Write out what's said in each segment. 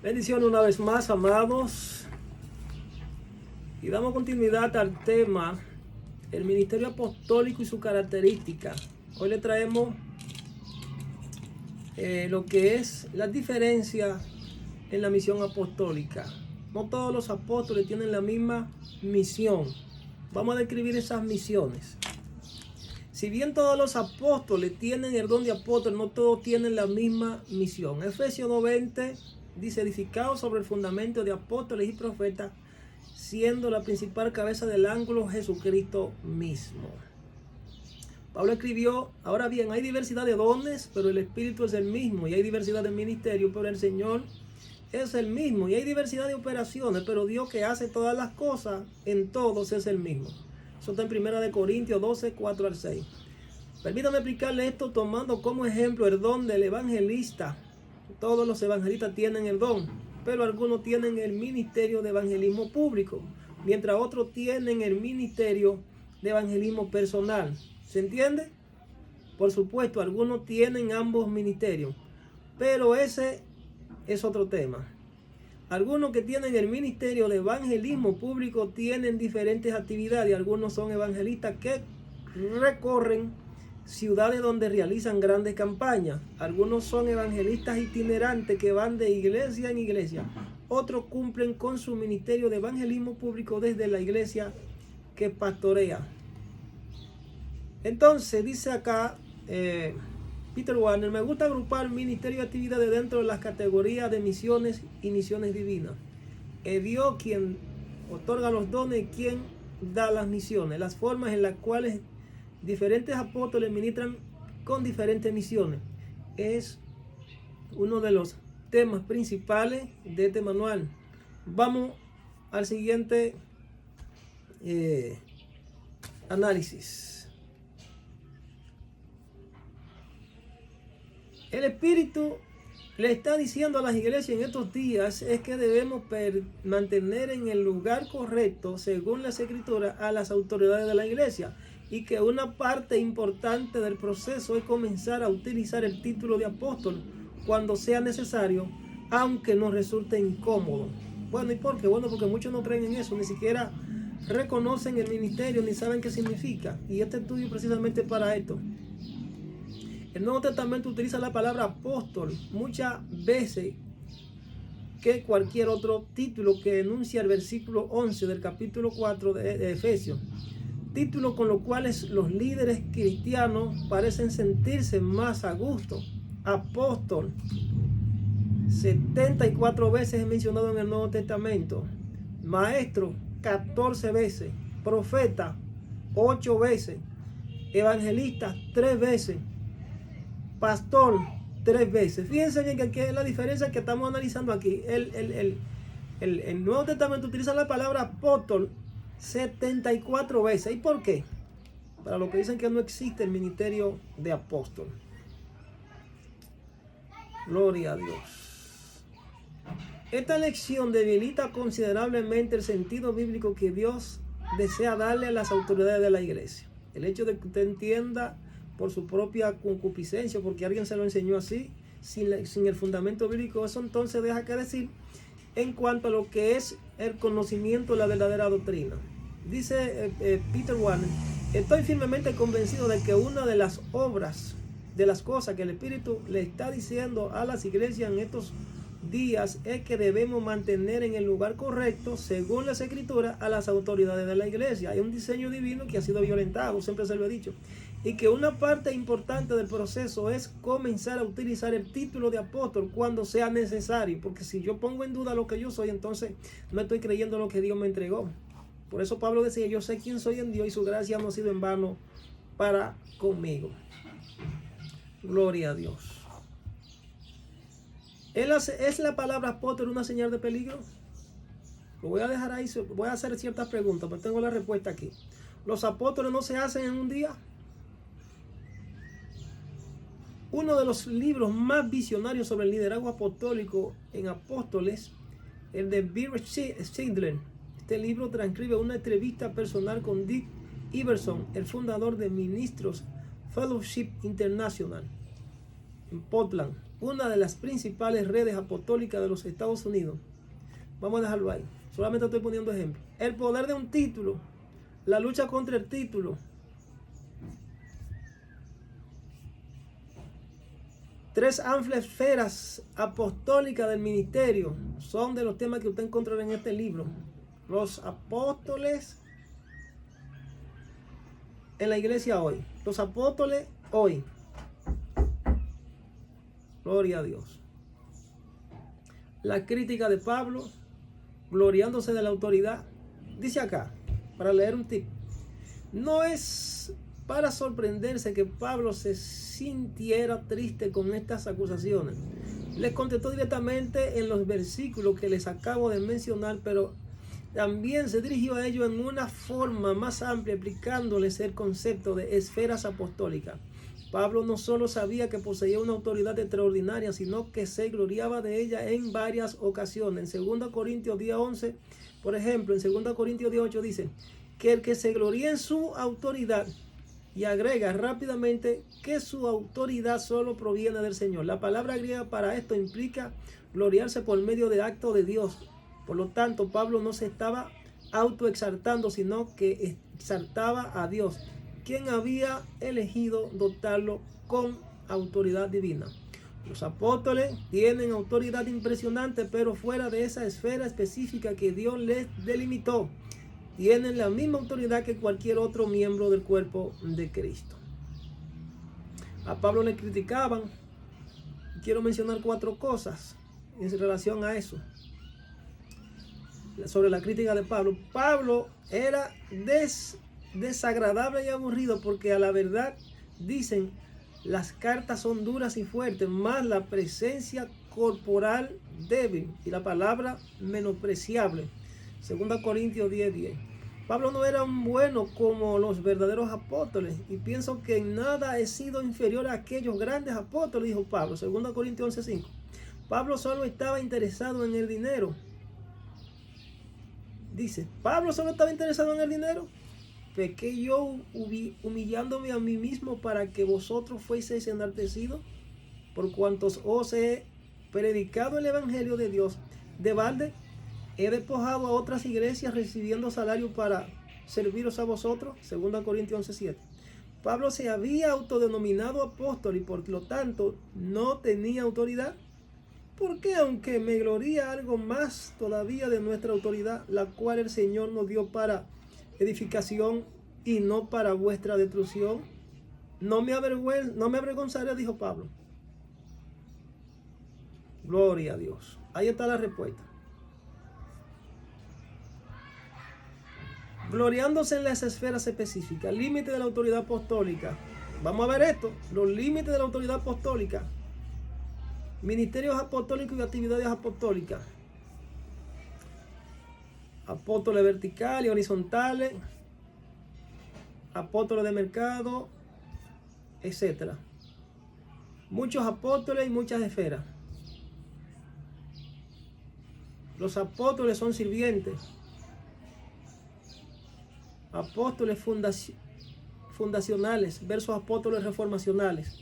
Bendiciones una vez más, amados. Y damos continuidad al tema, el ministerio apostólico y su característica. Hoy le traemos lo que es la diferencia en la misión apostólica. No todos los apóstoles tienen la misma misión. Vamos a describir esas misiones. Si bien todos los apóstoles tienen el don de apóstol, no todos tienen la misma misión. Efesios 2:20 dice: edificados sobre el fundamento de apóstoles y profetas, siendo la principal cabeza del ángulo Jesucristo mismo. Pablo escribió: ahora bien, hay diversidad de dones, pero el Espíritu es el mismo, y hay diversidad de ministerios, pero el Señor es el mismo, y hay diversidad de operaciones, pero Dios, que hace todas las cosas en todos, es el mismo. Eso está en 1 Corintios 12, 4 al 6. Permítame explicarle esto tomando como ejemplo el don del evangelista. Todos los evangelistas tienen el don, pero algunos tienen el ministerio de evangelismo público, mientras otros tienen el ministerio de evangelismo personal. ¿Se entiende? Por supuesto, algunos tienen ambos ministerios, pero ese es otro tema. Algunos que tienen el ministerio de evangelismo público tienen diferentes actividades. Algunos son evangelistas que recorren ciudades donde realizan grandes campañas. Algunos son evangelistas itinerantes que van de iglesia en iglesia. Otros cumplen con su ministerio de evangelismo público desde la iglesia que pastorea. Entonces dice acá Peter Warner: me gusta agrupar ministerio de actividades dentro de las categorías de misiones y misiones divinas. Es Dios quien otorga los dones y quien da las misiones. Las formas en las cuales diferentes apóstoles ministran con diferentes misiones es uno de los temas principales de este manual. Vamos al siguiente análisis. El Espíritu le está diciendo a las iglesias en estos días es que debemos mantener en el lugar correcto, según las Escrituras, a las autoridades de la iglesia, y que una parte importante del proceso es comenzar a utilizar el título de apóstol cuando sea necesario, aunque nos resulte incómodo. Bueno, ¿y por qué? Bueno, porque muchos no creen en eso, ni siquiera reconocen el ministerio, ni saben qué significa. Y este estudio precisamente para esto. El Nuevo Testamento utiliza la palabra apóstol muchas veces que cualquier otro título que enuncia el versículo 11 del capítulo 4 de Efesios. Título con los cuales los líderes cristianos parecen sentirse más a gusto. Apóstol, 74 veces es mencionado en el Nuevo Testamento. Maestro, 14 veces. Profeta, 8 veces. Evangelista, 3 veces. Pastor, 3 veces. Fíjense bien que aquí es la diferencia que estamos analizando aquí. El Nuevo Testamento utiliza la palabra apóstol 74 veces. ¿Y por qué? Para los que dicen que no existe el ministerio de apóstol. Gloria a Dios. Esta lección debilita considerablemente el sentido bíblico que Dios desea darle a las autoridades de la iglesia. El hecho de que usted entienda por su propia concupiscencia, porque alguien se lo enseñó así, sin el fundamento bíblico, eso entonces deja que decir en cuanto a lo que es el conocimiento de la verdadera doctrina. Dice Peter Warner: estoy firmemente convencido de que una de las obras, de las cosas que el Espíritu le está diciendo a las iglesias en estos días es que debemos mantener en el lugar correcto, según las Escrituras, a las autoridades de la iglesia. Hay un diseño divino que ha sido violentado, siempre se lo he dicho, y que una parte importante del proceso es comenzar a utilizar el título de apóstol cuando sea necesario, porque si yo pongo en duda lo que yo soy, entonces no estoy creyendo lo que Dios me entregó. Por eso Pablo decía: yo sé quién soy en Dios y su gracia no ha sido en vano para conmigo. Gloria a Dios. ¿Es la palabra apóstol una señal de peligro? Lo voy a dejar ahí, voy a hacer ciertas preguntas, pero tengo la respuesta aquí. ¿Los apóstoles no se hacen en un día? Uno de los libros más visionarios sobre el liderazgo apostólico en apóstoles, el de Bill Seidler. Este libro transcribe una entrevista personal con Dick Iverson, el fundador de Ministros Fellowship International en Portland, una de las principales redes apostólicas de los Estados Unidos. Vamos a dejarlo ahí. Solamente estoy poniendo ejemplo. El poder de un título, la lucha contra el título. 3 amplias esferas apostólicas del ministerio son de los temas que usted encontrará en este libro. Los apóstoles en la iglesia hoy. Los apóstoles hoy. Gloria a Dios. La crítica de Pablo, gloriándose de la autoridad. Dice acá, para leer un tip. No es para sorprenderse que Pablo se sintiera triste con estas acusaciones. Les contestó directamente en los versículos que les acabo de mencionar, pero también se dirigió a ellos en una forma más amplia, aplicándoles el concepto de esferas apostólicas. Pablo no solo sabía que poseía una autoridad extraordinaria, sino que se gloriaba de ella en varias ocasiones. En 2 Corintios 10:11, por ejemplo, en 2 Corintios 10:8 dice que el que se gloría en su autoridad, y agrega rápidamente que su autoridad solo proviene del Señor. La palabra griega para esto implica gloriarse por medio de acto de Dios. Por lo tanto, Pablo no se estaba autoexaltando, sino que exaltaba a Dios, quien había elegido dotarlo con autoridad divina. Los apóstoles tienen autoridad impresionante, pero fuera de esa esfera específica que Dios les delimitó. Tienen la misma autoridad que cualquier otro miembro del cuerpo de Cristo. A Pablo le criticaban. Quiero mencionar 4 cosas en relación a eso. Sobre la crítica de Pablo. Pablo era desagradable y aburrido porque a la verdad dicen las cartas son duras y fuertes, más la presencia corporal débil y la palabra menospreciable. 2 Corintios 10:10. Pablo no era un bueno como los verdaderos apóstoles y pienso que en nada he sido inferior a aquellos grandes apóstoles, dijo Pablo. 2 Corintios 11:5. Pablo solo estaba interesado en el dinero. Dice, Pablo solo estaba interesado en el dinero. ¿Pequé yo humillándome a mí mismo para que vosotros fueseis enaltecidos? Por cuantos os he predicado el evangelio de Dios de balde, he despojado a otras iglesias recibiendo salario para serviros a vosotros. 2 Corintios 11:7. Pablo se había autodenominado apóstol y por lo tanto no tenía autoridad. Porque aunque me gloría algo más todavía de nuestra autoridad, la cual el Señor nos dio para edificación y no para vuestra destrucción, no me avergonzaré, dijo Pablo. Gloria a Dios. Ahí está la respuesta. Gloriándose en las esferas específicas, límite de la autoridad apostólica. Vamos a ver esto, los límites de la autoridad apostólica. Ministerios apostólicos y actividades apostólicas. Apóstoles verticales y horizontales, apóstoles de mercado, etc. Muchos apóstoles y muchas esferas. Los apóstoles son sirvientes. Apóstoles fundacionales versus apóstoles reformacionales.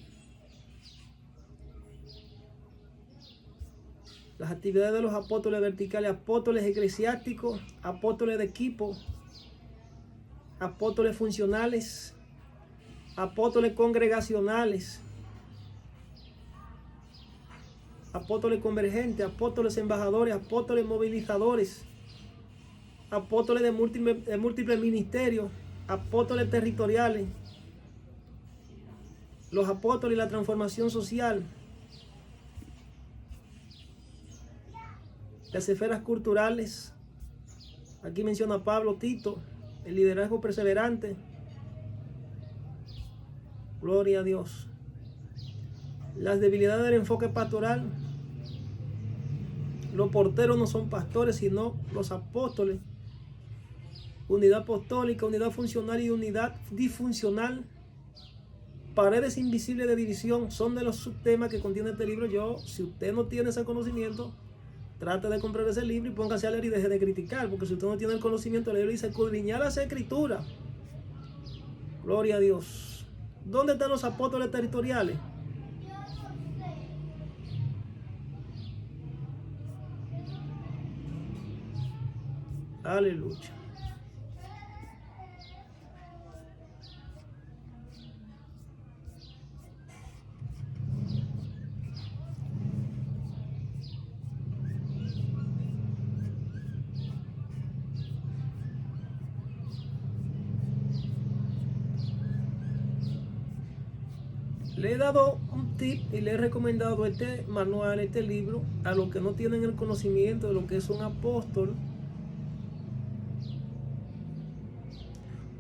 Las actividades de los apóstoles verticales, apóstoles eclesiásticos, apóstoles de equipo, apóstoles funcionales, apóstoles congregacionales, apóstoles convergentes, apóstoles embajadores, apóstoles movilizadores, apóstoles de múltiples ministerios, apóstoles territoriales, los apóstoles y la transformación social, las esferas culturales. Aquí menciona Pablo, Tito, el liderazgo perseverante. Gloria a Dios. Las debilidades del enfoque pastoral. Los porteros no son pastores, sino los apóstoles. Unidad apostólica, unidad funcional y unidad disfuncional. Paredes invisibles de división son de los subtemas que contiene este libro. Si usted no tiene ese conocimiento, trate de comprar ese libro y póngase a leer y deje de criticar, porque si usted no tiene el conocimiento, el libro dice escudriñar las escrituras. Gloria a Dios. ¿Dónde están los apóstoles territoriales? Aleluya. Le he dado un tip y le he recomendado este manual, este libro, a los que no tienen el conocimiento de lo que es un apóstol.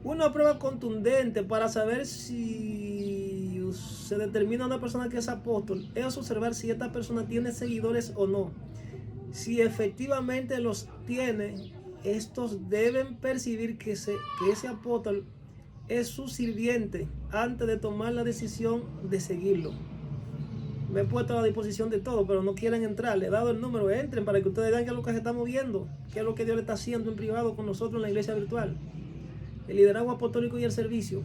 Una prueba contundente para saber si se determina una persona que es apóstol es observar si esta persona tiene seguidores o no. Si efectivamente los tiene, estos deben percibir que ese apóstol es su sirviente antes de tomar la decisión de seguirlo. Me he puesto a la disposición de todo, pero no quieren entrar. Le he dado el número, entren para que ustedes vean qué es lo que se está moviendo, qué es lo que Dios le está haciendo en privado con nosotros en la iglesia virtual. El liderazgo apostólico y el servicio.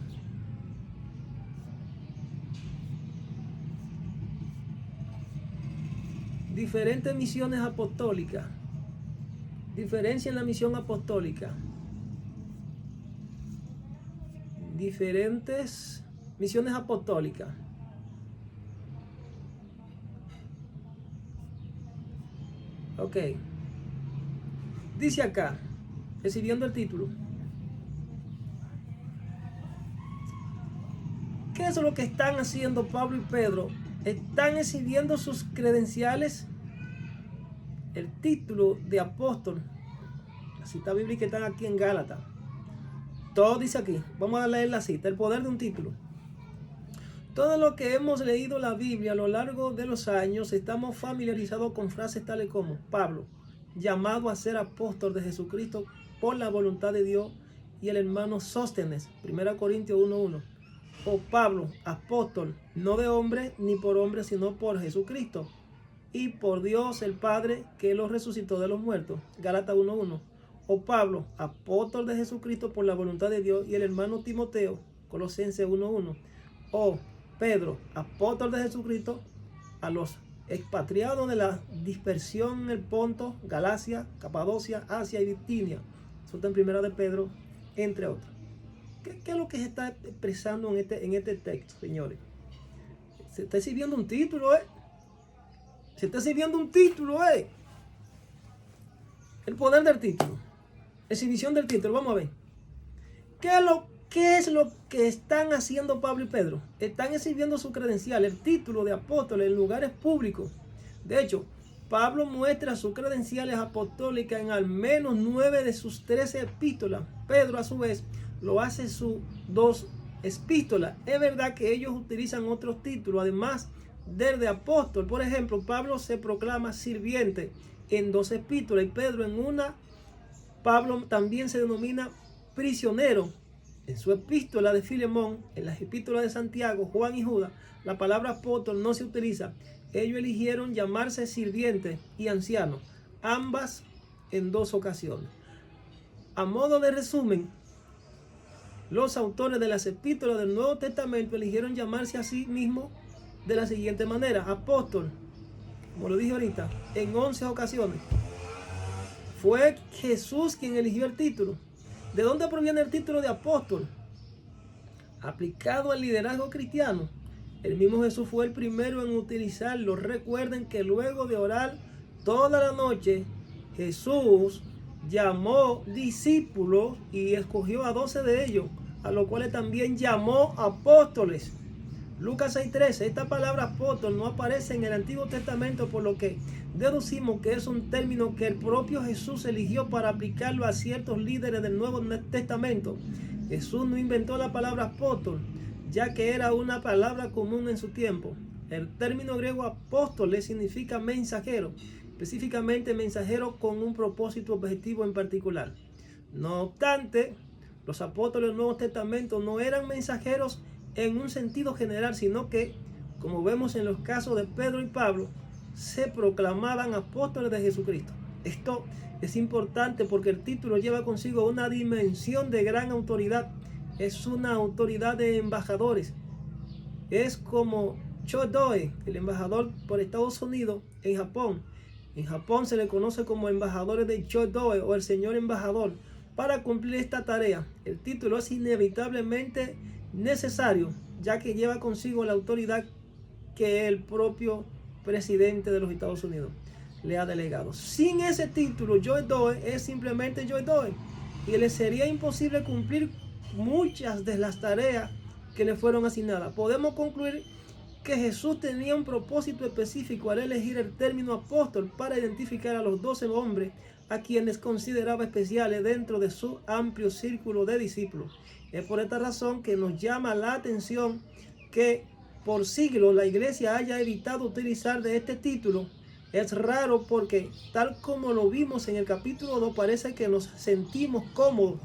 Diferentes misiones apostólicas. Diferencia en la misión apostólica. Diferentes misiones apostólicas. Ok. Dice acá, recibiendo el título. ¿Qué es lo que están haciendo Pablo y Pedro? Están exhibiendo sus credenciales, el título de apóstol. La cita bíblica está aquí en Gálatas. Todo dice aquí, vamos a leer la cita, el poder de un título. Todo lo que hemos leído la Biblia a lo largo de los años, estamos familiarizados con frases tales como Pablo, llamado a ser apóstol de Jesucristo por la voluntad de Dios, y el hermano Sóstenes, 1 Corintios 1:1. O Pablo, apóstol, no de hombre ni por hombre, sino por Jesucristo y por Dios el Padre, que lo resucitó de los muertos. Gálatas 1:1. O Pablo, apóstol de Jesucristo por la voluntad de Dios, y el hermano Timoteo, Colosenses 1:1. O Pedro, apóstol de Jesucristo a los expatriados de la dispersión en el Ponto, Galacia, Capadocia, Asia y Bitinia. Eso está en 1 de Pedro, entre otros. ¿Qué es lo que se está expresando en este texto, señores? Se está exhibiendo un título, Se está exhibiendo un título, El poder del título. Exhibición del título. Vamos a ver. ¿Qué es lo que están haciendo Pablo y Pedro? Están exhibiendo su credencial, el título de apóstoles en lugares públicos. De hecho, Pablo muestra sus credenciales apostólicas en al menos 9 de sus 13 epístolas. Pedro, a su vez, lo hace sus 2 epístolas. Es verdad que ellos utilizan otros títulos, además del de apóstol. Por ejemplo, Pablo se proclama sirviente en 2 epístolas y Pedro en una. Pablo también se denomina prisionero. En su epístola de Filemón, en las epístolas de Santiago, Juan y Judas, la palabra apóstol no se utiliza. Ellos eligieron llamarse sirvientes y ancianos, ambas en 2 ocasiones. A modo de resumen, los autores de las epístolas del Nuevo Testamento eligieron llamarse a sí mismos de la siguiente manera: apóstol, como lo dije ahorita, en 11 ocasiones. Fue Jesús quien eligió el título. ¿De dónde proviene el título de apóstol? Aplicado al liderazgo cristiano. El mismo Jesús fue el primero en utilizarlo. Recuerden que luego de orar toda la noche, Jesús llamó discípulos y escogió a 12 de ellos, a los cuales también llamó apóstoles. Lucas 6:13. Esta palabra apóstol no aparece en el Antiguo Testamento, por lo que deducimos que es un término que el propio Jesús eligió para aplicarlo a ciertos líderes del Nuevo Testamento. Jesús no inventó la palabra apóstol, ya que era una palabra común en su tiempo. El término griego apóstoles significa mensajero, específicamente mensajero con un propósito objetivo en particular. No obstante, los apóstoles del Nuevo Testamento no eran mensajeros en un sentido general, sino que, como vemos en los casos de Pedro y Pablo, se proclamaban apóstoles de Jesucristo. Esto es importante porque el título lleva consigo una dimensión de gran autoridad. Es una autoridad de embajadores. Es como Chodoe, el embajador por Estados Unidos en Japón. En Japón se le conoce como embajadores de Chodoe o el señor embajador. Para cumplir esta tarea, el título es inevitablemente necesario, ya que lleva consigo la autoridad que el propio presidente de los Estados Unidos le ha delegado. Sin ese título, Chodoe es simplemente Chodoe y le sería imposible cumplir muchas de las tareas que le fueron asignadas. Podemos concluir que Jesús tenía un propósito específico al elegir el término apóstol para identificar a los 12 hombres a quienes consideraba especiales dentro de su amplio círculo de discípulos. Es por esta razón que nos llama la atención que por siglos la iglesia haya evitado utilizar de este título. Es raro porque, tal como lo vimos en el capítulo 2, parece que nos sentimos cómodos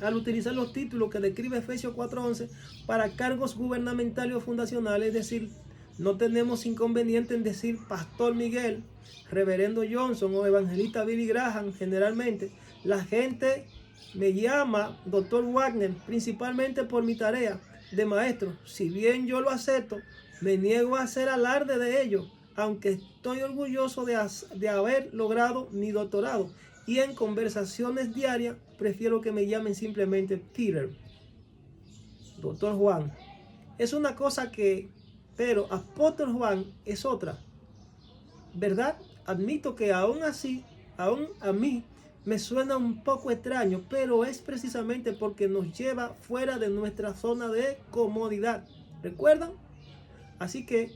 al utilizar los títulos que describe Efesios 4:11 para cargos gubernamentales o fundacionales. Es decir, no tenemos inconveniente en decir Pastor Miguel, Reverendo Johnson o Evangelista Billy Graham. Generalmente la gente me llama Dr. Wagner principalmente por mi tarea de maestro. Si bien yo lo acepto, me niego a hacer alarde de ello, aunque estoy orgulloso de haber logrado mi doctorado. Y en conversaciones diarias prefiero que me llamen simplemente Peter, Doctor Juan. Es una cosa pero Apóstol Juan es otra, ¿verdad? Admito que aún así, aún a mí me suena un poco extraño, pero es precisamente porque nos lleva fuera de nuestra zona de comodidad. ¿Recuerdan? Así que,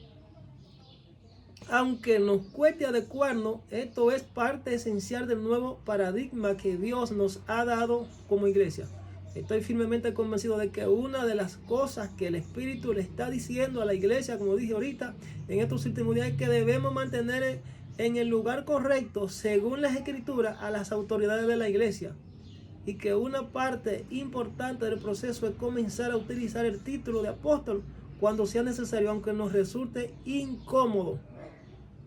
aunque nos cueste adecuarnos, esto es parte esencial del nuevo paradigma que Dios nos ha dado como iglesia. Estoy firmemente convencido de que una de las cosas que el Espíritu le está diciendo a la iglesia, como dije ahorita, en estos últimos días, es que debemos mantener en el lugar correcto, según las Escrituras, a las autoridades de la iglesia. Y que una parte importante del proceso es comenzar a utilizar el título de apóstol cuando sea necesario, aunque nos resulte incómodo.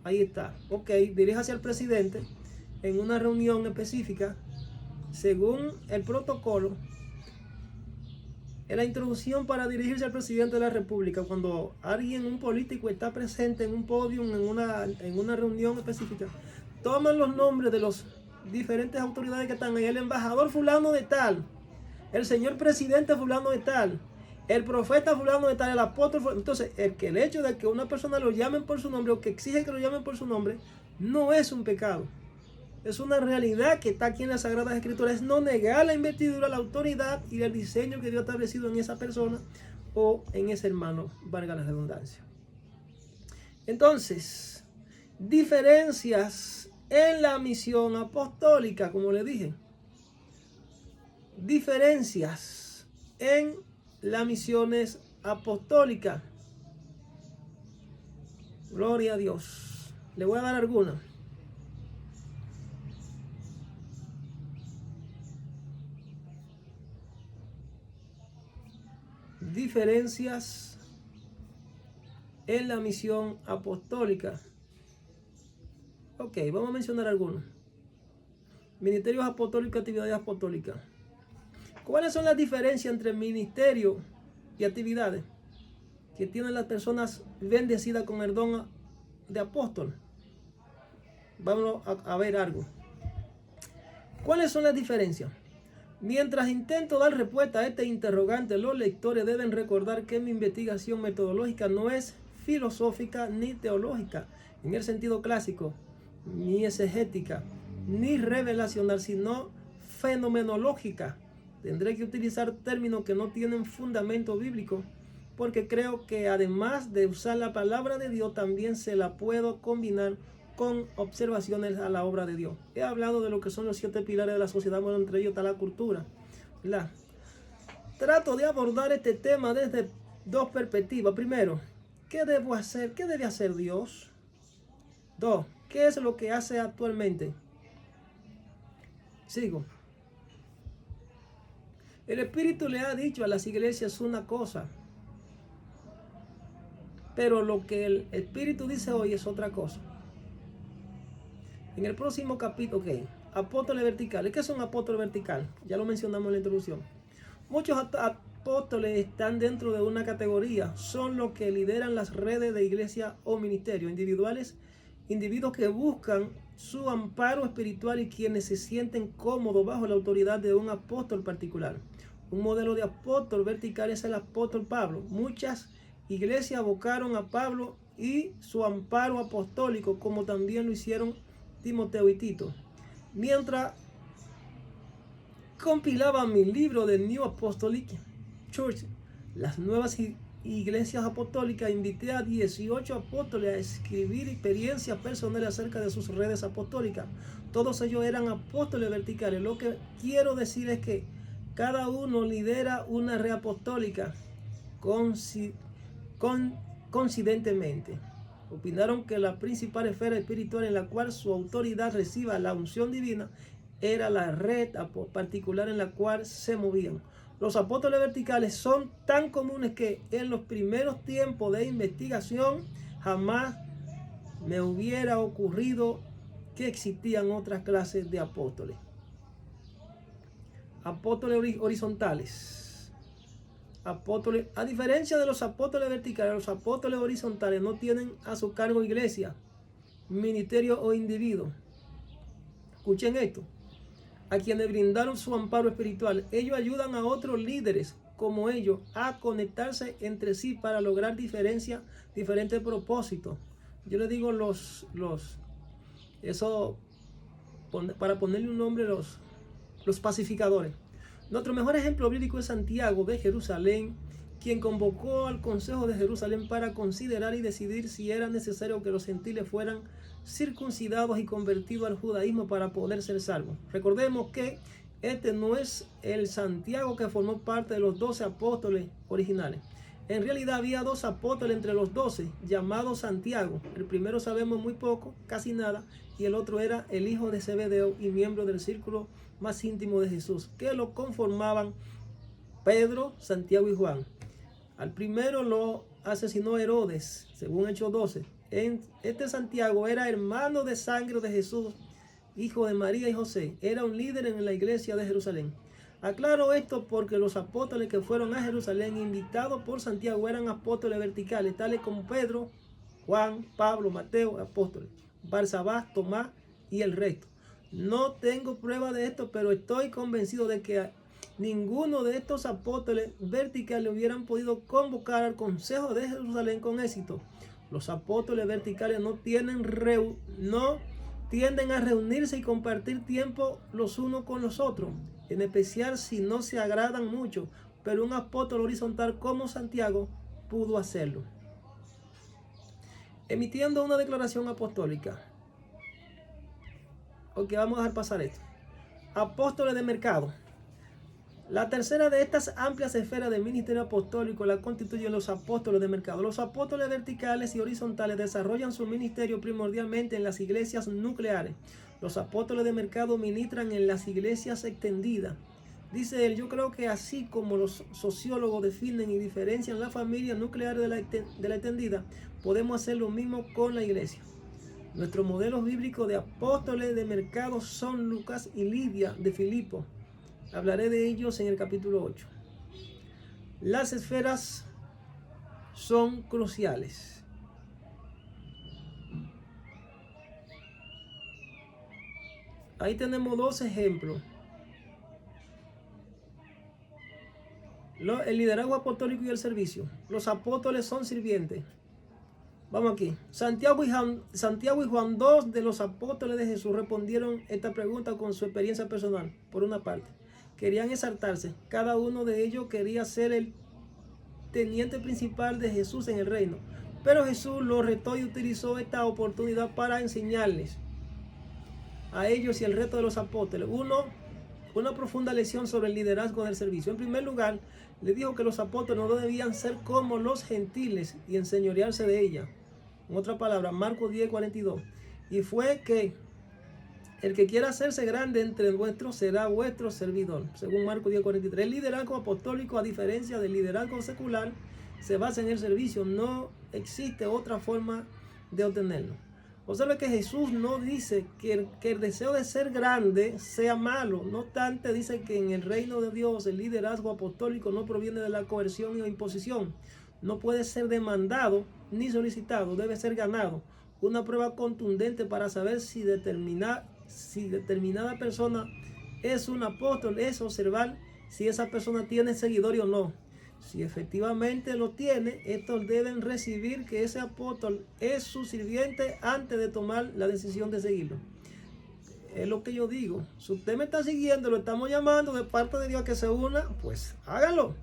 Ahí está. Ok, diríjase al presidente en una reunión específica, según el protocolo. En la introducción para dirigirse al presidente de la República, cuando un político está presente en un podio, en una reunión específica, toman los nombres de los diferentes autoridades que están ahí. El embajador fulano de tal, el señor presidente fulano de tal, el profeta fulano de tal, el apóstol fulano. Entonces, el hecho de que una persona lo llamen por su nombre o que exige que lo llamen por su nombre, no es un pecado. Es una realidad que está aquí en las Sagradas Escrituras. Es no negar la investidura, la autoridad y el diseño que Dios ha establecido en esa persona o en ese hermano, valga la redundancia. Entonces, diferencias en la misión apostólica, como le dije. Diferencias en las misiones apostólicas. Gloria a Dios. Le voy a dar algunas. Diferencias en la misión apostólica. Ok, vamos a mencionar algunos. Ministerios apostólicos y actividades apostólicas. ¿Cuáles son las diferencias entre ministerio y actividades que tienen las personas bendecidas con el don de apóstol? Vamos a ver algo. ¿Cuáles son las diferencias? Mientras intento dar respuesta a este interrogante, los lectores deben recordar que mi investigación metodológica no es filosófica ni teológica en el sentido clásico, ni exegética, ni revelacional, sino fenomenológica. Tendré que utilizar términos que no tienen fundamento bíblico, porque creo que además de usar la palabra de Dios, también se la puedo combinar con observaciones a la obra de Dios. He hablado de lo que son los 7 pilares de la sociedad, bueno, entre ellos está la cultura, ¿verdad? Trato de abordar este tema desde dos perspectivas. Primero, ¿qué debo hacer? ¿Qué debe hacer Dios? 2, ¿qué es lo que hace actualmente? Sigo. El Espíritu le ha dicho a las iglesias una cosa, pero lo que el Espíritu dice hoy es otra cosa. En el próximo capítulo, apóstoles verticales. ¿Qué son apóstoles verticales? Ya lo mencionamos en la introducción. Muchos apóstoles están dentro de una categoría. Son los que lideran las redes de iglesia o ministerios individuales individuos que buscan su amparo espiritual y quienes se sienten cómodos bajo la autoridad de un apóstol particular. Un modelo de apóstol vertical es el apóstol Pablo. Muchas iglesias abocaron a Pablo y su amparo apostólico, como también lo hicieron Timoteo y Tito. Mientras compilaba mi libro de New Apostolic Church, las nuevas iglesias apostólicas, invité a 18 apóstoles a escribir experiencias personales acerca de sus redes apostólicas. Todos ellos eran apóstoles verticales. Lo que quiero decir es que cada uno lidera una red apostólica coincidentemente. Opinaron que la principal esfera espiritual en la cual su autoridad reciba la unción divina era la red particular en la cual se movían. Los apóstoles verticales son tan comunes que en los primeros tiempos de investigación jamás me hubiera ocurrido que existían otras clases de apóstoles. Apóstoles horizontales. Apóstoles, a diferencia de los apóstoles verticales, los apóstoles horizontales no tienen a su cargo iglesia, ministerio o individuo. Escuchen esto. A quienes brindaron su amparo espiritual, ellos ayudan a otros líderes como ellos a conectarse entre sí para lograr diferentes propósitos. Yo les digo para ponerle un nombre, los pacificadores. Nuestro mejor ejemplo bíblico es Santiago de Jerusalén, quien convocó al Consejo de Jerusalén para considerar y decidir si era necesario que los gentiles fueran circuncidados y convertidos al judaísmo para poder ser salvos. Recordemos que este no es el Santiago que formó parte de los 12 apóstoles originales. En realidad había 2 apóstoles entre los 12, llamados Santiago. El primero sabemos muy poco, casi nada, y el otro era el hijo de Zebedeo y miembro del círculo más íntimo de Jesús, que lo conformaban Pedro, Santiago y Juan. Al primero lo asesinó Herodes, según Hechos 12. Este Santiago era hermano de sangre de Jesús, hijo de María y José. Era un líder en la iglesia de Jerusalén. Aclaro esto porque los apóstoles que fueron a Jerusalén invitados por Santiago eran apóstoles verticales, tales como Pedro, Juan, Pablo, Mateo, apóstoles, Barsabás, Tomás y el resto. No tengo prueba de esto, pero estoy convencido de que ninguno de estos apóstoles verticales hubieran podido convocar al Consejo de Jerusalén con éxito. Los apóstoles verticales no tienden a reunirse y compartir tiempo los unos con los otros, en especial si no se agradan mucho, pero un apóstol horizontal como Santiago pudo hacerlo. Emitiendo una declaración apostólica. Ok, vamos a dejar pasar esto. Apóstoles de mercado. La tercera de estas amplias esferas del ministerio apostólico la constituyen los apóstoles de mercado. Los apóstoles verticales y horizontales desarrollan su ministerio primordialmente en las iglesias nucleares. Los apóstoles de mercado ministran en las iglesias extendidas. Dice él, yo creo que así como los sociólogos definen y diferencian la familia nuclear de la extendida, podemos hacer lo mismo con la iglesia. Nuestros modelos bíblicos de apóstoles de mercado son Lucas y Lidia de Filipo. Hablaré de ellos en el capítulo 8. Las esferas son cruciales. Ahí tenemos 2 ejemplos. El liderazgo apostólico y el servicio. Los apóstoles son sirvientes. Vamos aquí. Santiago y Juan, 2 de los apóstoles de Jesús, respondieron esta pregunta con su experiencia personal. Por una parte, querían exaltarse. Cada uno de ellos quería ser el teniente principal de Jesús en el reino. Pero Jesús los retó y utilizó esta oportunidad para enseñarles a ellos y el resto de los apóstoles una profunda lección sobre el liderazgo del servicio. En primer lugar, le dijo que los apóstoles no debían ser como los gentiles y enseñorearse de ella. En otra palabra, Marcos 10:42. Y fue que el que quiera hacerse grande entre vuestros será vuestro servidor. Según Marcos 10:43. El liderazgo apostólico, a diferencia del liderazgo secular, se basa en el servicio. No existe otra forma de obtenerlo. Observe que Jesús no dice que el deseo de ser grande sea malo. No obstante, dice que en el reino de Dios el liderazgo apostólico no proviene de la coerción o imposición. No puede ser demandado ni solicitado, debe ser ganado. una prueba contundente para saber si determinada persona es un apóstol es observar si esa persona tiene seguidores o no. Si efectivamente lo tiene, estos deben recibir que ese apóstol es su sirviente antes de tomar la decisión de seguirlo. Es lo que yo digo. Si usted me está siguiendo, lo estamos llamando de parte de Dios a que se una, pues hágalo.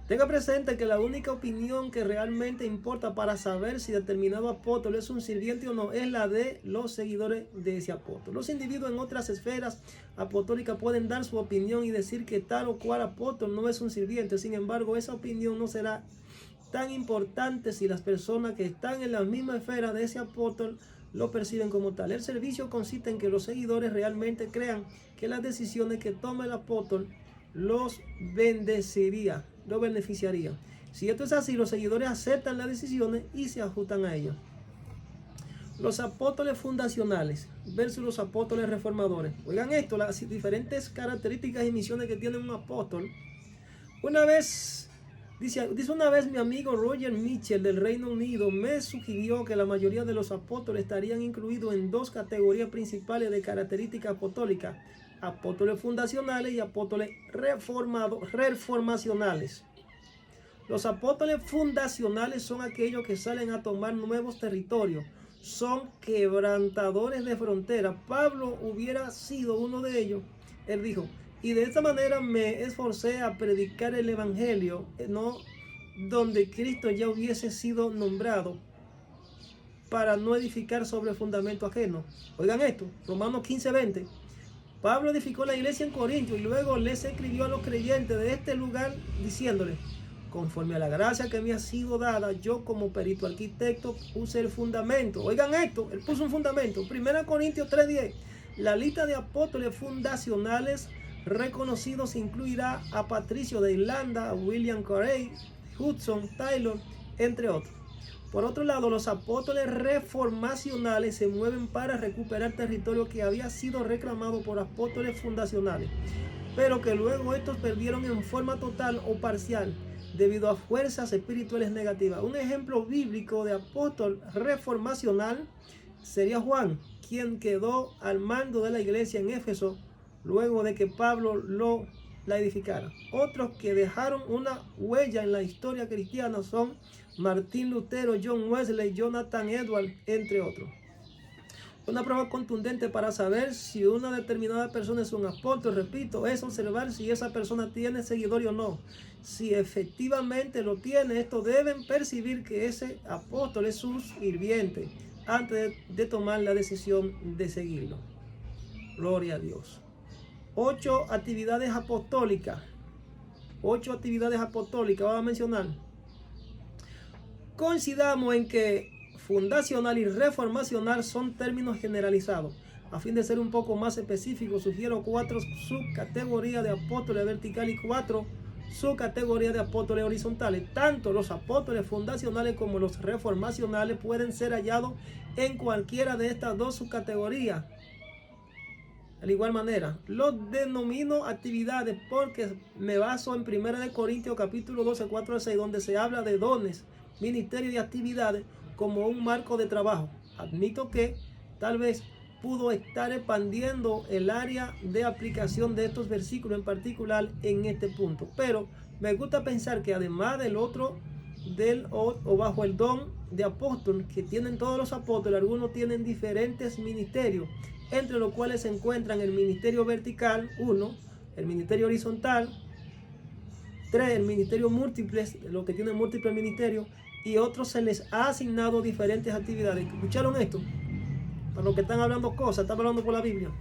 Tenga presente que la única opinión que realmente importa para saber si determinado apóstol es un sirviente o no es la de los seguidores de ese apóstol. Los individuos en otras esferas apostólicas pueden dar su opinión y decir que tal o cual apóstol no es un sirviente. Sin embargo, esa opinión no será tan importante si las personas que están en la misma esfera de ese apóstol lo perciben como tal. El servicio consiste en que los seguidores realmente crean que las decisiones que toma el apóstol los beneficiaría. Si esto es así, los seguidores aceptan las decisiones y se ajustan a ellas. Los apóstoles fundacionales versus los apóstoles reformadores. Oigan esto, las diferentes características y misiones que tiene un apóstol. Dice una vez mi amigo Roger Mitchell del Reino Unido me sugirió que la mayoría de los apóstoles estarían incluidos en dos categorías principales de características apostólicas: apóstoles fundacionales y apóstoles reformacionales. Los apóstoles fundacionales son aquellos que salen a tomar nuevos territorios, son quebrantadores de fronteras. Pablo hubiera sido uno de ellos. Él dijo: y de esta manera me esforcé a predicar el evangelio, no donde Cristo ya hubiese sido nombrado, para no edificar sobre fundamento ajeno. Oigan esto, Romanos 15:20. Pablo edificó la iglesia en Corinto y luego les escribió a los creyentes de este lugar diciéndoles: conforme a la gracia que me ha sido dada, yo como perito arquitecto puse el fundamento. Oigan esto, él puso un fundamento. 1 Corintios 3:10. La lista de apóstoles fundacionales reconocidos incluirá a Patricio de Irlanda, a William Carey, Hudson Taylor, entre otros. Por otro lado, los apóstoles reformacionales se mueven para recuperar territorio que había sido reclamado por apóstoles fundacionales, pero que luego estos perdieron en forma total o parcial debido a fuerzas espirituales negativas. Un ejemplo bíblico de apóstol reformacional sería Juan, quien quedó al mando de la iglesia en Éfeso luego de que Pablo la edificara. Otros que dejaron una huella en la historia cristiana son Martín Lutero, John Wesley, Jonathan Edwards, entre otros. Una prueba contundente para saber si una determinada persona es un apóstol, repito, es observar si esa persona tiene seguidores o no. Si efectivamente lo tiene, estos deben percibir que ese apóstol es su sirviente antes de tomar la decisión de seguirlo. Gloria a Dios. 8 actividades apostólicas. 8 actividades apostólicas vamos a mencionar. Coincidamos en que fundacional y reformacional son términos generalizados. A fin de ser un poco más específico, sugiero 4 subcategorías de apóstoles verticales y 4 subcategorías de apóstoles horizontales. Tanto los apóstoles fundacionales como los reformacionales pueden ser hallados en cualquiera de estas dos subcategorías. De igual manera, los denomino actividades porque me baso en 1 Corintios capítulo 12, 4 al 6, donde se habla de dones, ministerios y actividades como un marco de trabajo. Admito que tal vez pudo estar expandiendo el área de aplicación de estos versículos en particular en este punto, pero me gusta pensar que además del otro o bajo el don de apóstol que tienen todos los apóstoles, algunos tienen diferentes ministerios, entre los cuales se encuentran el ministerio vertical, 1, el ministerio horizontal, 3, el ministerio múltiples, los que tienen múltiples ministerios, y otros se les ha asignado diferentes actividades. ¿Escucharon esto? Para los que están hablando cosas, están hablando por la Biblia.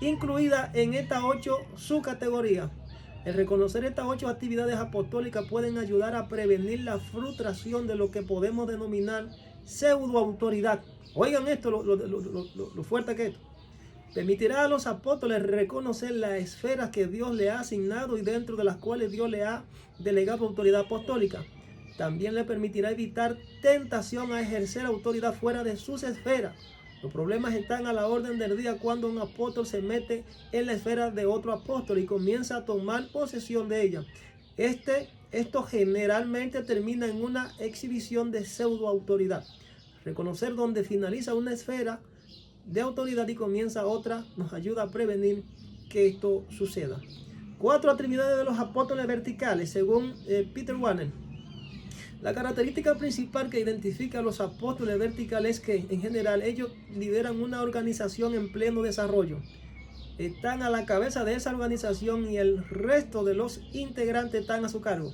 Incluida en estas 8 subcategorías. El reconocer estas 8 actividades apostólicas pueden ayudar a prevenir la frustración de lo que podemos denominar pseudoautoridad. Oigan esto, lo fuerte que es esto. Permitirá a los apóstoles reconocer las esferas que Dios le ha asignado y dentro de las cuales Dios le ha delegado autoridad apostólica. También le permitirá evitar tentación a ejercer autoridad fuera de sus esferas. Los problemas están a la orden del día cuando un apóstol se mete en la esfera de otro apóstol y comienza a tomar posesión de ella. Esto generalmente termina en una exhibición de pseudo autoridad. Reconocer dónde finaliza una esfera de autoridad y comienza otra nos ayuda a prevenir que esto suceda. 4 actividades de los apóstoles verticales, según Peter Warner. La característica principal que identifica a los apóstoles verticales es que, en general, ellos lideran una organización en pleno desarrollo. Están a la cabeza de esa organización y el resto de los integrantes están a su cargo.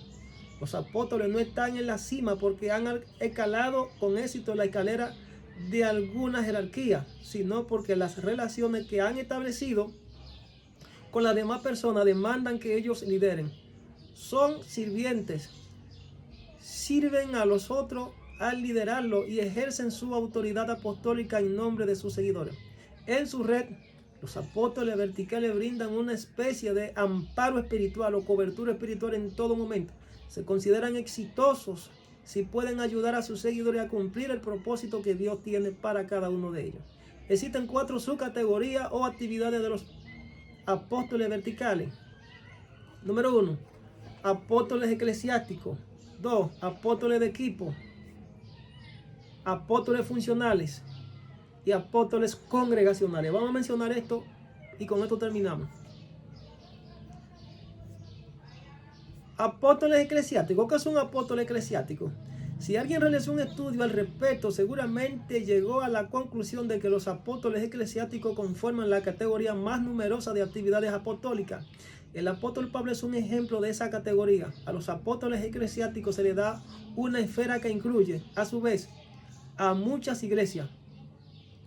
Los apóstoles no están en la cima porque han escalado con éxito la escalera de alguna jerarquía, sino porque las relaciones que han establecido con las demás personas demandan que ellos lideren. Son sirvientes, sirven a los otros al liderarlo y ejercen su autoridad apostólica en nombre de sus seguidores. En su red, los apóstoles verticales brindan una especie de amparo espiritual o cobertura espiritual en todo momento. Se consideran exitosos si pueden ayudar a sus seguidores a cumplir el propósito que Dios tiene para cada uno de ellos. Existen 4 subcategorías o actividades de los apóstoles verticales. Número 1, apóstoles eclesiásticos. 2, apóstoles de equipo, apóstoles funcionales y apóstoles congregacionales. Vamos a mencionar esto y con esto terminamos. Apóstoles eclesiásticos. ¿Qué es un apóstol eclesiástico? Si alguien realizó un estudio al respecto, seguramente llegó a la conclusión de que los apóstoles eclesiásticos conforman la categoría más numerosa de actividades apostólicas. El apóstol Pablo es un ejemplo de esa categoría. A los apóstoles eclesiásticos se les da una esfera que incluye, a su vez, a muchas iglesias.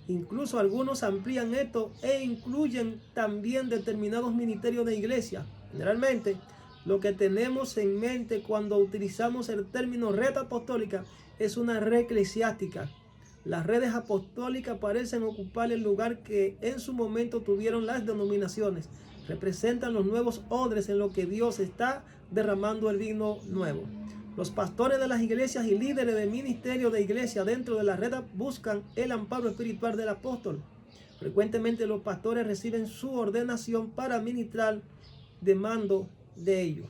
Incluso algunos amplían esto e incluyen también determinados ministerios de iglesia. Generalmente, lo que tenemos en mente cuando utilizamos el término red apostólica es una red eclesiástica. Las redes apostólicas parecen ocupar el lugar que en su momento tuvieron las denominaciones. Representan los nuevos odres en lo que Dios está derramando el vino nuevo. Los pastores de las iglesias y líderes de ministerio de iglesia dentro de la red buscan el amparo espiritual del apóstol. Frecuentemente los pastores reciben su ordenación para ministrar de manos de ellos.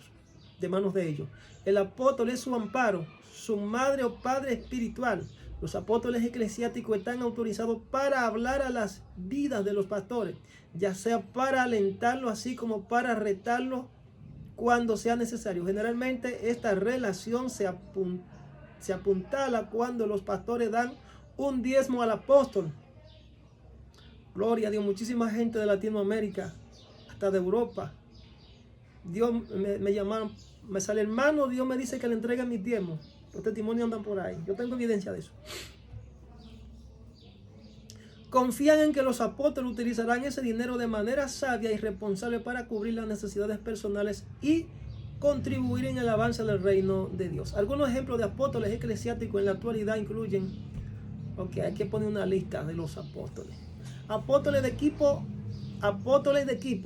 El apóstol es su amparo, su madre o padre espiritual. Los apóstoles eclesiásticos están autorizados para hablar a las vidas de los pastores, ya sea para alentarlos así como para retarlos cuando sea necesario. Generalmente esta relación se apuntala cuando los pastores dan un diezmo al apóstol. Gloria a Dios, muchísima gente de Latinoamérica, hasta de Europa. Dios me llamaron, me sale hermano, Dios me dice que le entregue mis diezmos. Los testimonios andan por ahí. Yo tengo evidencia de eso. Confían en que los apóstoles utilizarán ese dinero de manera sabia y responsable para cubrir las necesidades personales y contribuir en el avance del reino de Dios. Algunos ejemplos de apóstoles eclesiásticos en la actualidad incluyen, hay que poner una lista de los apóstoles. Apóstoles de equipo,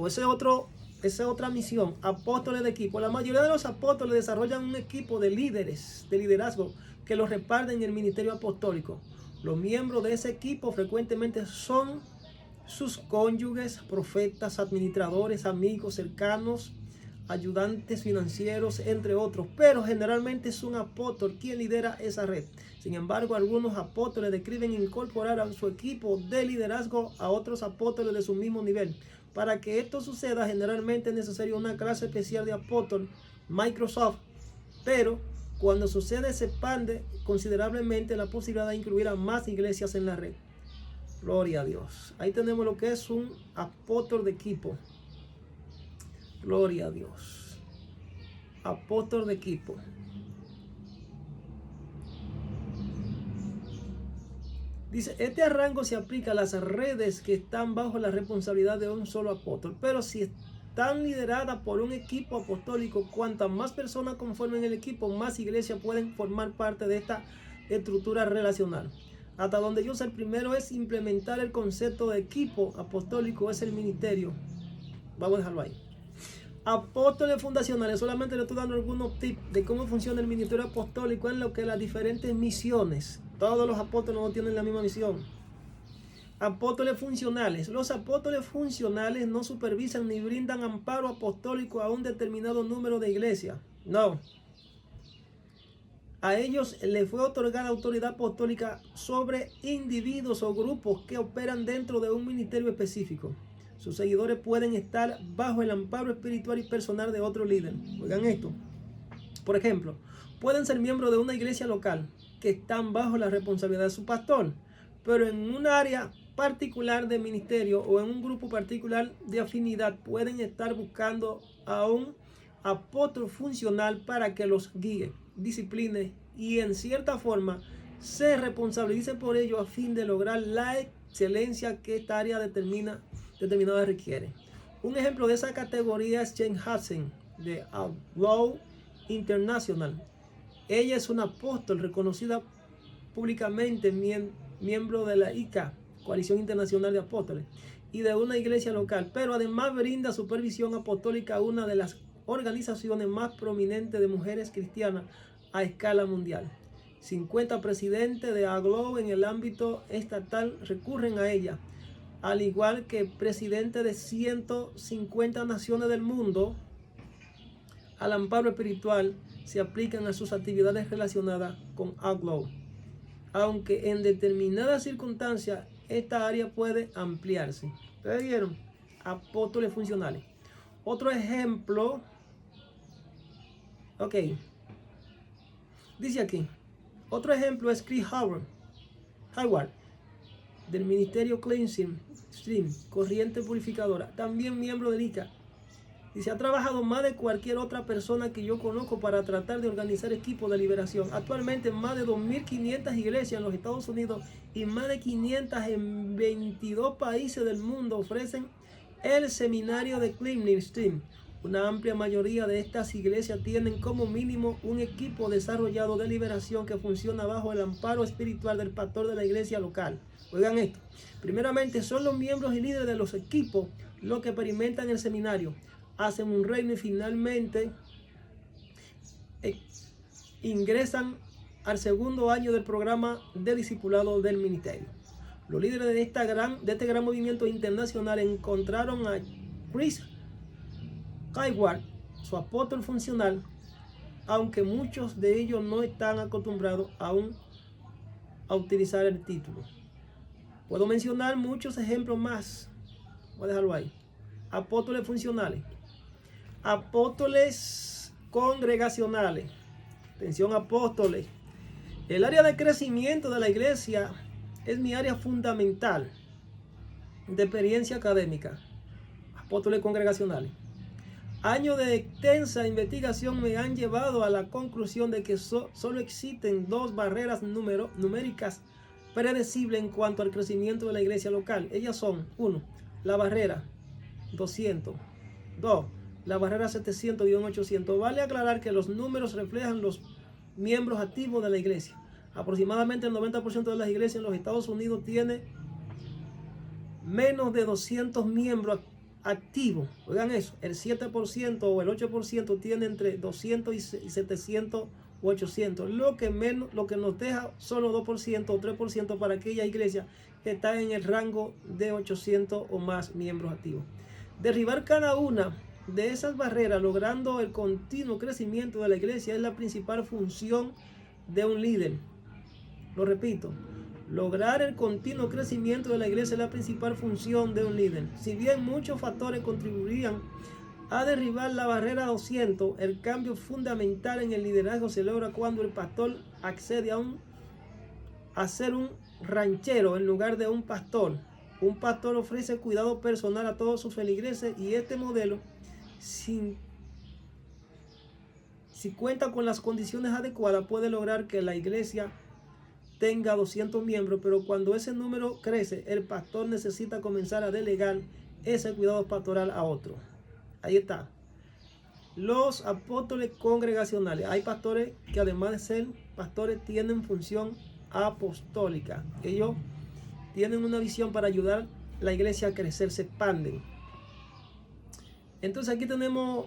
esa es otra misión, apóstoles de equipo. La mayoría de los apóstoles desarrollan un equipo de líderes, de liderazgo, que los reparten en el ministerio apostólico. Los miembros de ese equipo frecuentemente son sus cónyuges, profetas, administradores, amigos cercanos, ayudantes financieros, entre otros. Pero generalmente es un apóstol quien lidera esa red. Sin embargo, algunos apóstoles deciden incorporar a su equipo de liderazgo a otros apóstoles de su mismo nivel. Para que esto suceda, generalmente es necesaria una clase especial de apóstol, Microsoft, pero cuando sucede se expande considerablemente la posibilidad de incluir a más iglesias en la red. Gloria a Dios. Ahí tenemos lo que es un apóstol de equipo. Gloria a Dios. Apóstol de equipo. Dice, este rango se aplica a las redes que están bajo la responsabilidad de un solo apóstol, pero si están lideradas por un equipo apostólico, cuantas más personas conformen el equipo, más iglesias pueden formar parte de esta estructura relacional. Hasta donde yo sé, el primero es implementar el concepto de equipo apostólico, es el ministerio. Vamos a dejarlo ahí. Apóstoles fundacionales, solamente le estoy dando algunos tips de cómo funciona el ministerio apostólico en lo que las diferentes misiones. Todos los apóstoles no tienen la misma misión. Apóstoles funcionales. Los apóstoles funcionales no supervisan ni brindan amparo apostólico a un determinado número de iglesias. No. A ellos les fue otorgada autoridad apostólica sobre individuos o grupos que operan dentro de un ministerio específico. Sus seguidores pueden estar bajo el amparo espiritual y personal de otro líder. Oigan esto. Por ejemplo, pueden ser miembros de una iglesia local que están bajo la responsabilidad de su pastor, pero en un área particular de ministerio o en un grupo particular de afinidad pueden estar buscando a un apóstol funcional para que los guíe, discipline y en cierta forma se responsabilice por ello a fin de lograr la excelencia que esta área determinada requiere. Un ejemplo de esa categoría es Jane Hudson de Outlaw International. Ella es una apóstol reconocida públicamente, miembro de la ICA, Coalición Internacional de Apóstoles, y de una iglesia local, pero además brinda supervisión apostólica a una de las organizaciones más prominentes de mujeres cristianas a escala mundial. 50 presidentes de Outlaw en el ámbito estatal recurren a ella, al igual que presidentes de 150 naciones del mundo. Al amparo espiritual se aplican a sus actividades relacionadas con Outlaw, aunque en determinadas circunstancias esta área puede ampliarse. ¿Ustedes vieron? Apóstoles funcionales. Otro ejemplo, dice aquí, otro ejemplo es Chris Hayward del ministerio Cleansing Stream, corriente purificadora, también miembro del ICA. Dice, ha trabajado más de cualquier otra persona que yo conozco para tratar de organizar equipos de liberación. Actualmente más de 2.500 iglesias en los Estados Unidos y más de 500 en 22 países del mundo ofrecen el seminario de Cleansing Stream. Una amplia mayoría de estas iglesias tienen como mínimo un equipo desarrollado de liberación que funciona bajo el amparo espiritual del pastor de la iglesia local. Oigan esto. Primeramente son los miembros y líderes de los equipos los que experimentan el seminario, hacen un reino y finalmente ingresan al segundo año del programa de discipulado del ministerio. Los líderes de este gran movimiento internacional encontraron a Chris Hayward, su apóstol funcional, aunque muchos de ellos no están acostumbrados aún a utilizar el título. Puedo mencionar muchos ejemplos más. Voy a dejarlo ahí. Apóstoles funcionales. Apóstoles congregacionales. Atención, apóstoles. El área de crecimiento de la iglesia es mi área fundamental de experiencia académica. Apóstoles congregacionales. Años de extensa investigación me han llevado a la conclusión de que solo existen dos barreras numéricas predecibles en cuanto al crecimiento de la iglesia local. Ellas son: 1. La barrera 200. 2. La barrera 700-800. Vale aclarar que los números reflejan los miembros activos de la iglesia. Aproximadamente el 90% de las iglesias en los Estados Unidos tiene menos de 200 miembros activos. Oigan eso, el 7% o el 8% tiene entre 200 y 700 o 800, lo que nos deja solo 2% o 3% para aquella iglesia que está en el rango de 800 o más miembros activos. Derribar cada una de esas barreras, logrando el continuo crecimiento de la iglesia, es la principal función de un líder. Lo repito, lograr el continuo crecimiento de la iglesia es la principal función de un líder. Si bien muchos factores contribuirían a derribar la barrera 200, el cambio fundamental en el liderazgo se logra cuando el pastor accede a ser un ranchero en lugar de un pastor. Un pastor ofrece cuidado personal a todos sus feligreses, y este modelo, si cuenta con las condiciones adecuadas, puede lograr que la iglesia tenga 200 miembros, pero cuando ese número crece, el pastor necesita comenzar a delegar ese cuidado pastoral a otro. Ahí está. Los apóstoles congregacionales. Hay pastores que, además de ser pastores, tienen función apostólica. Ellos tienen una visión para ayudar a la iglesia a crecer, se expanden. Entonces aquí tenemos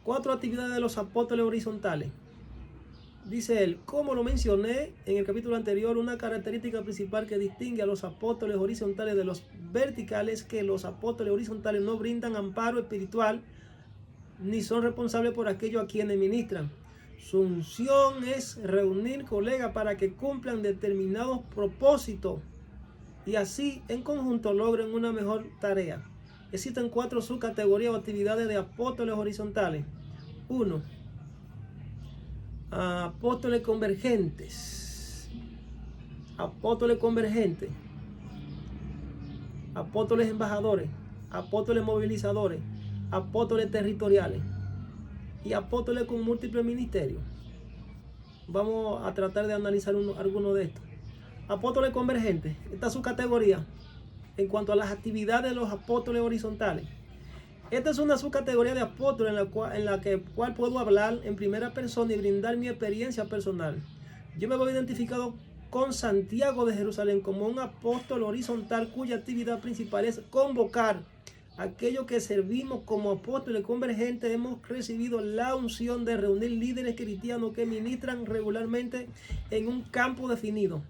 4 actividades de los apóstoles horizontales. Dice él: como lo mencioné en el capítulo anterior, una característica principal que distingue a los apóstoles horizontales de los verticales es que los apóstoles horizontales no brindan amparo espiritual ni son responsables por aquello a quienes ministran. Su unción es reunir colegas para que cumplan determinados propósitos y así en conjunto logren una mejor tarea. Existen 4 subcategorías o actividades de apóstoles horizontales. 1. Apóstoles convergentes. Apóstoles convergentes. Apóstoles embajadores. Apóstoles movilizadores. Apóstoles territoriales. Y apóstoles con múltiples ministerios. Vamos a tratar de analizar algunos de estos. Apóstoles convergentes. Esta es su categoría en cuanto a las actividades de los apóstoles horizontales. Esta es una subcategoría de apóstoles en la cual puedo hablar en primera persona y brindar mi experiencia personal. Yo me voy identificado con Santiago de Jerusalén como un apóstol horizontal cuya actividad principal es convocar a aquellos que servimos como apóstoles convergentes. Hemos recibido la unción de reunir líderes cristianos que ministran regularmente en un campo definido.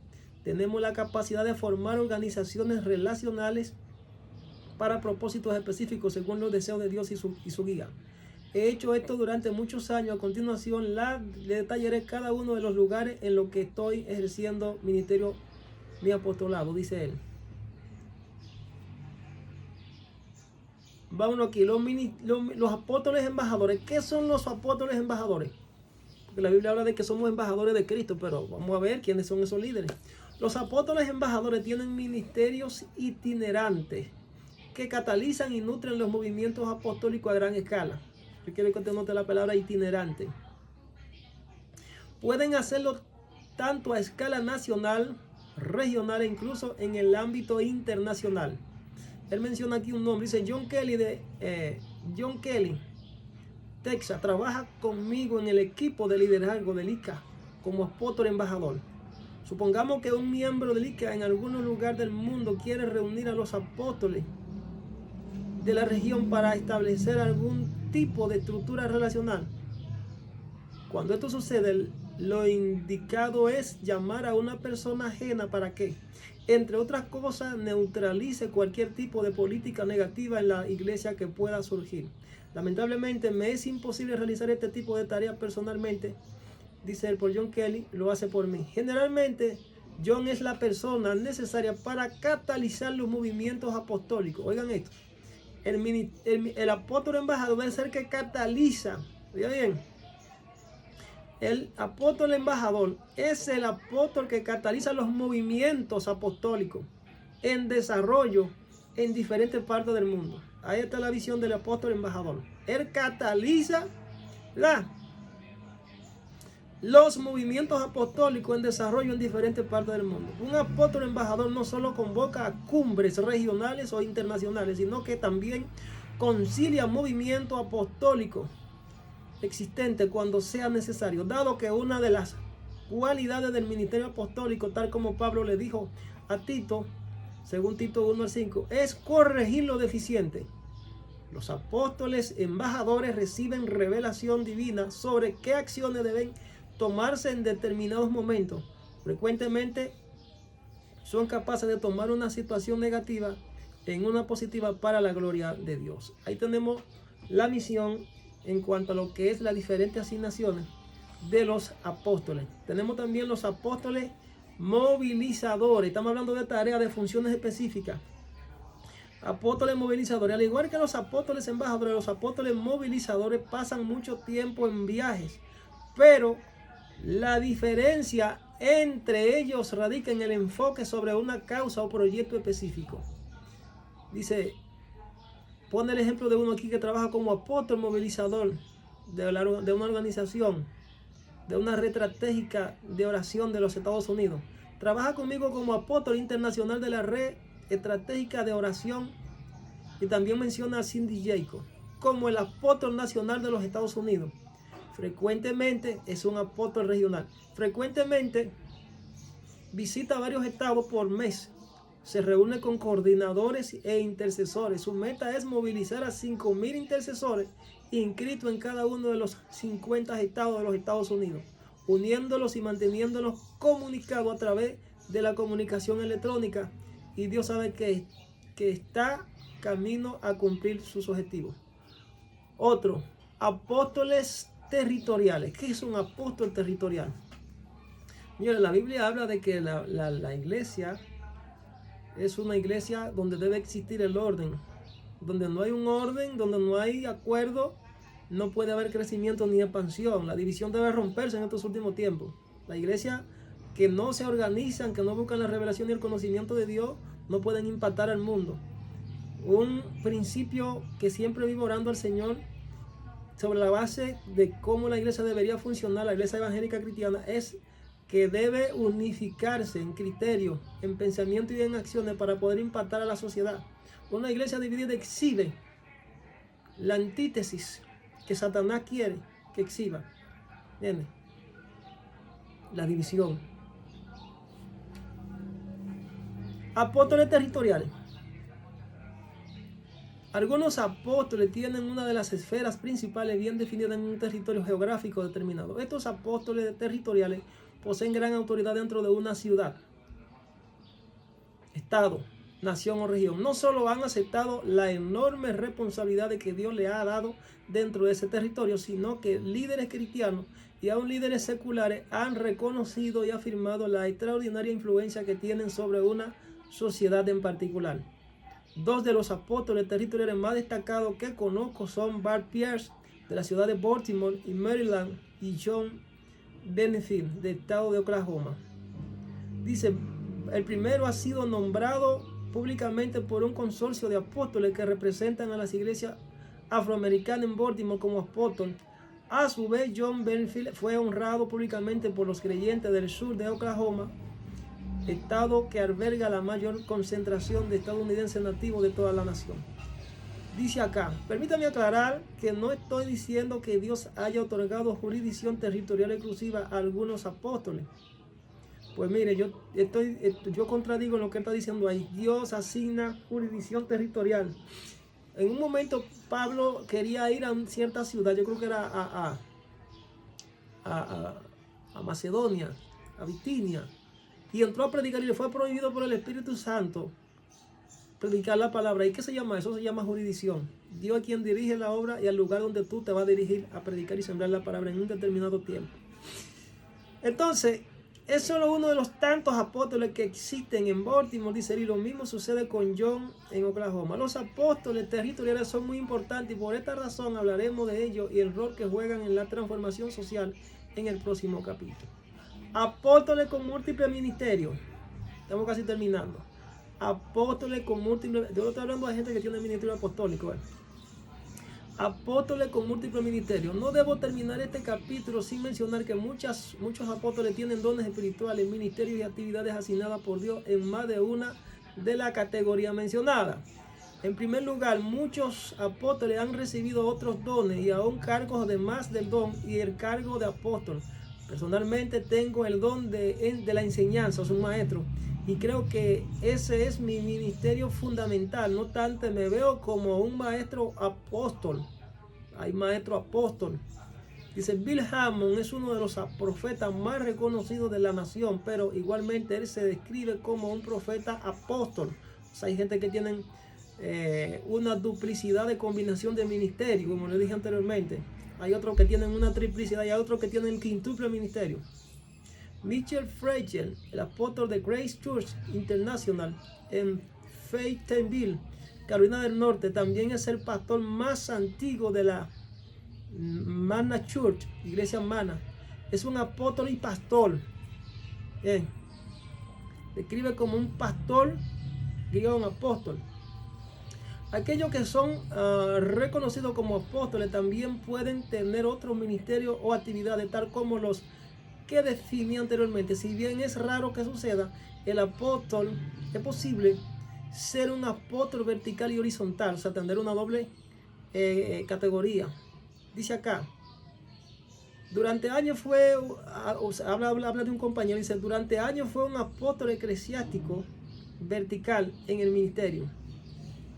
Tenemos la capacidad de formar organizaciones relacionales para propósitos específicos según los deseos de Dios y su guía. He hecho esto durante muchos años. A continuación le detallaré cada uno de los lugares en los que estoy ejerciendo ministerio, mi apostolado, dice él. Vámonos aquí, los apóstoles embajadores. ¿Qué son los apóstoles embajadores? Porque la Biblia habla de que somos embajadores de Cristo, pero vamos a ver quiénes son esos líderes. Los apóstoles embajadores tienen ministerios itinerantes que catalizan y nutren los movimientos apostólicos a gran escala. Yo quiero que te note la palabra itinerante. Pueden hacerlo tanto a escala nacional, regional e incluso en el ámbito internacional. Él menciona aquí un nombre, dice John Kelly, Texas, trabaja conmigo en el equipo de liderazgo del ICA como apóstol embajador. Supongamos que un miembro del ICA en algún lugar del mundo quiere reunir a los apóstoles de la región para establecer algún tipo de estructura relacional. Cuando esto sucede, lo indicado es llamar a una persona ajena para que, entre otras cosas, neutralice cualquier tipo de política negativa en la iglesia que pueda surgir. Lamentablemente me es imposible realizar este tipo de tareas personalmente, dice él, por John Kelly, lo hace por mí. Generalmente, John es la persona necesaria para catalizar los movimientos apostólicos. Oigan esto. El apóstol embajador es el que cataliza. Oigan bien. El apóstol embajador es el apóstol que cataliza los movimientos apostólicos en desarrollo en diferentes partes del mundo. Ahí está la visión del apóstol embajador. Él cataliza los movimientos apostólicos en desarrollo en diferentes partes del mundo. Un apóstol embajador no solo convoca a cumbres regionales o internacionales, sino que también concilia movimientos apostólicos existentes cuando sea necesario, dado que una de las cualidades del ministerio apostólico, tal como Pablo le dijo a Tito, según Tito 1 al 5, es corregir lo deficiente. Los apóstoles embajadores reciben revelación divina sobre qué acciones deben tomarse en determinados momentos. Frecuentemente son capaces de tomar una situación negativa en una positiva para la gloria de Dios. Ahí tenemos la misión en cuanto a lo que es las diferentes asignaciones de los apóstoles. Tenemos también los apóstoles movilizadores. Estamos hablando de tareas, de funciones específicas. Apóstoles movilizadores. Al igual que los apóstoles embajadores, los apóstoles movilizadores pasan mucho tiempo en viajes, pero la diferencia entre ellos radica en el enfoque sobre una causa o proyecto específico. Dice, pone el ejemplo de uno aquí que trabaja como apóstol movilizador de una organización, de una red estratégica de oración de los Estados Unidos. Trabaja conmigo como apóstol internacional de la red estratégica de oración, y también menciona a Cindy Jacob como el apóstol nacional de los Estados Unidos. Frecuentemente es un apóstol regional. Frecuentemente visita varios estados por mes. Se reúne con coordinadores e intercesores. Su meta es movilizar a 5,000 intercesores inscritos en cada uno de los 50 estados de los Estados Unidos, uniéndolos y manteniéndolos comunicados a través de la comunicación electrónica. Y Dios sabe que está camino a cumplir sus objetivos. Otro, apóstoles territoriales. ¿Qué es un apóstol territorial? Señores, la Biblia habla de que la iglesia es una iglesia donde debe existir el orden. Donde no hay un orden, donde no hay acuerdo, no puede haber crecimiento ni expansión. La división debe romperse en estos últimos tiempos. La iglesia que no se organizan, que no buscan la revelación y el conocimiento de Dios, no pueden impactar al mundo. Un principio que siempre vivo orando al Señor sobre la base de cómo la iglesia debería funcionar, la iglesia evangélica cristiana, es que debe unificarse en criterios, en pensamiento y en acciones para poder impactar a la sociedad. Una iglesia dividida exhibe la antítesis que Satanás quiere que exhiba. ¿Entiendes? La división. Apóstoles territoriales. Algunos apóstoles tienen una de las esferas principales bien definidas en un territorio geográfico determinado. Estos apóstoles territoriales poseen gran autoridad dentro de una ciudad, estado, nación o región. No solo han aceptado la enorme responsabilidad de que Dios le ha dado dentro de ese territorio, sino que líderes cristianos y aún líderes seculares han reconocido y afirmado la extraordinaria influencia que tienen sobre una sociedad en particular. Dos de los apóstoles territoriales más destacados que conozco son Bart Pierce, de la ciudad de Baltimore y Maryland, y John Benefield, del estado de Oklahoma. Dice, el primero ha sido nombrado públicamente por un consorcio de apóstoles que representan a las iglesias afroamericanas en Baltimore como apóstol. A su vez, John Benefield fue honrado públicamente por los creyentes del sur de Oklahoma, estado que alberga la mayor concentración de estadounidenses nativos de toda la nación. Dice acá, permítame aclarar que no estoy diciendo que Dios haya otorgado jurisdicción territorial exclusiva a algunos apóstoles. Pues mire, yo contradigo lo que está diciendo ahí. Dios asigna jurisdicción territorial. En un momento Pablo quería ir a cierta ciudad, yo creo que era a Macedonia, a Bitinia, y entró a predicar y le fue prohibido por el Espíritu Santo predicar la palabra. ¿Y qué se llama eso? Se llama jurisdicción. Dios es quien dirige la obra y al lugar donde tú te vas a dirigir a predicar y sembrar la palabra en un determinado tiempo. Entonces, es solo uno de los tantos apóstoles que existen en Baltimore, dice, y lo mismo sucede con John en Oklahoma. Los apóstoles territoriales son muy importantes y por esta razón hablaremos de ellos y el rol que juegan en la transformación social en el próximo capítulo. Apóstoles con múltiples ministerios. Estamos casi terminando. Apóstoles con múltiples, yo estoy hablando de gente que tiene ministerio apostólico. Apóstoles con múltiples ministerios. No debo terminar este capítulo sin mencionar que muchos apóstoles tienen dones espirituales, ministerios y actividades asignadas por Dios en más de una de las categorías mencionadas. En primer lugar, muchos apóstoles han recibido otros dones y aún cargos además del don y el cargo de apóstol. Personalmente tengo el don de la enseñanza, soy un maestro. Y creo que ese es mi ministerio fundamental. No obstante, me veo como un maestro apóstol. Hay maestro apóstol. Dice, Bill Hammond es uno de los profetas más reconocidos de la nación, pero igualmente él se describe como un profeta apóstol. O sea, hay gente que tienen una duplicidad de combinación de ministerio, como le dije anteriormente. Hay otros que tienen una triplicidad y hay otros que tienen el quintuple ministerio. Mitchell Frazier, el apóstol de Grace Church International en Fayetteville, Carolina del Norte, también es el pastor más antiguo de la Mana Church, iglesia Mana. Es un apóstol y pastor. Bien. Describe como un pastor, guión apóstol. Aquellos que son reconocidos como apóstoles también pueden tener otros ministerios o actividades, tal como los que definí anteriormente. Si bien es raro que suceda, el apóstol es posible ser un apóstol vertical y horizontal, o sea, tener una doble categoría. Dice acá, durante años fue, habla de un compañero, dice, durante años fue un apóstol eclesiástico vertical en el ministerio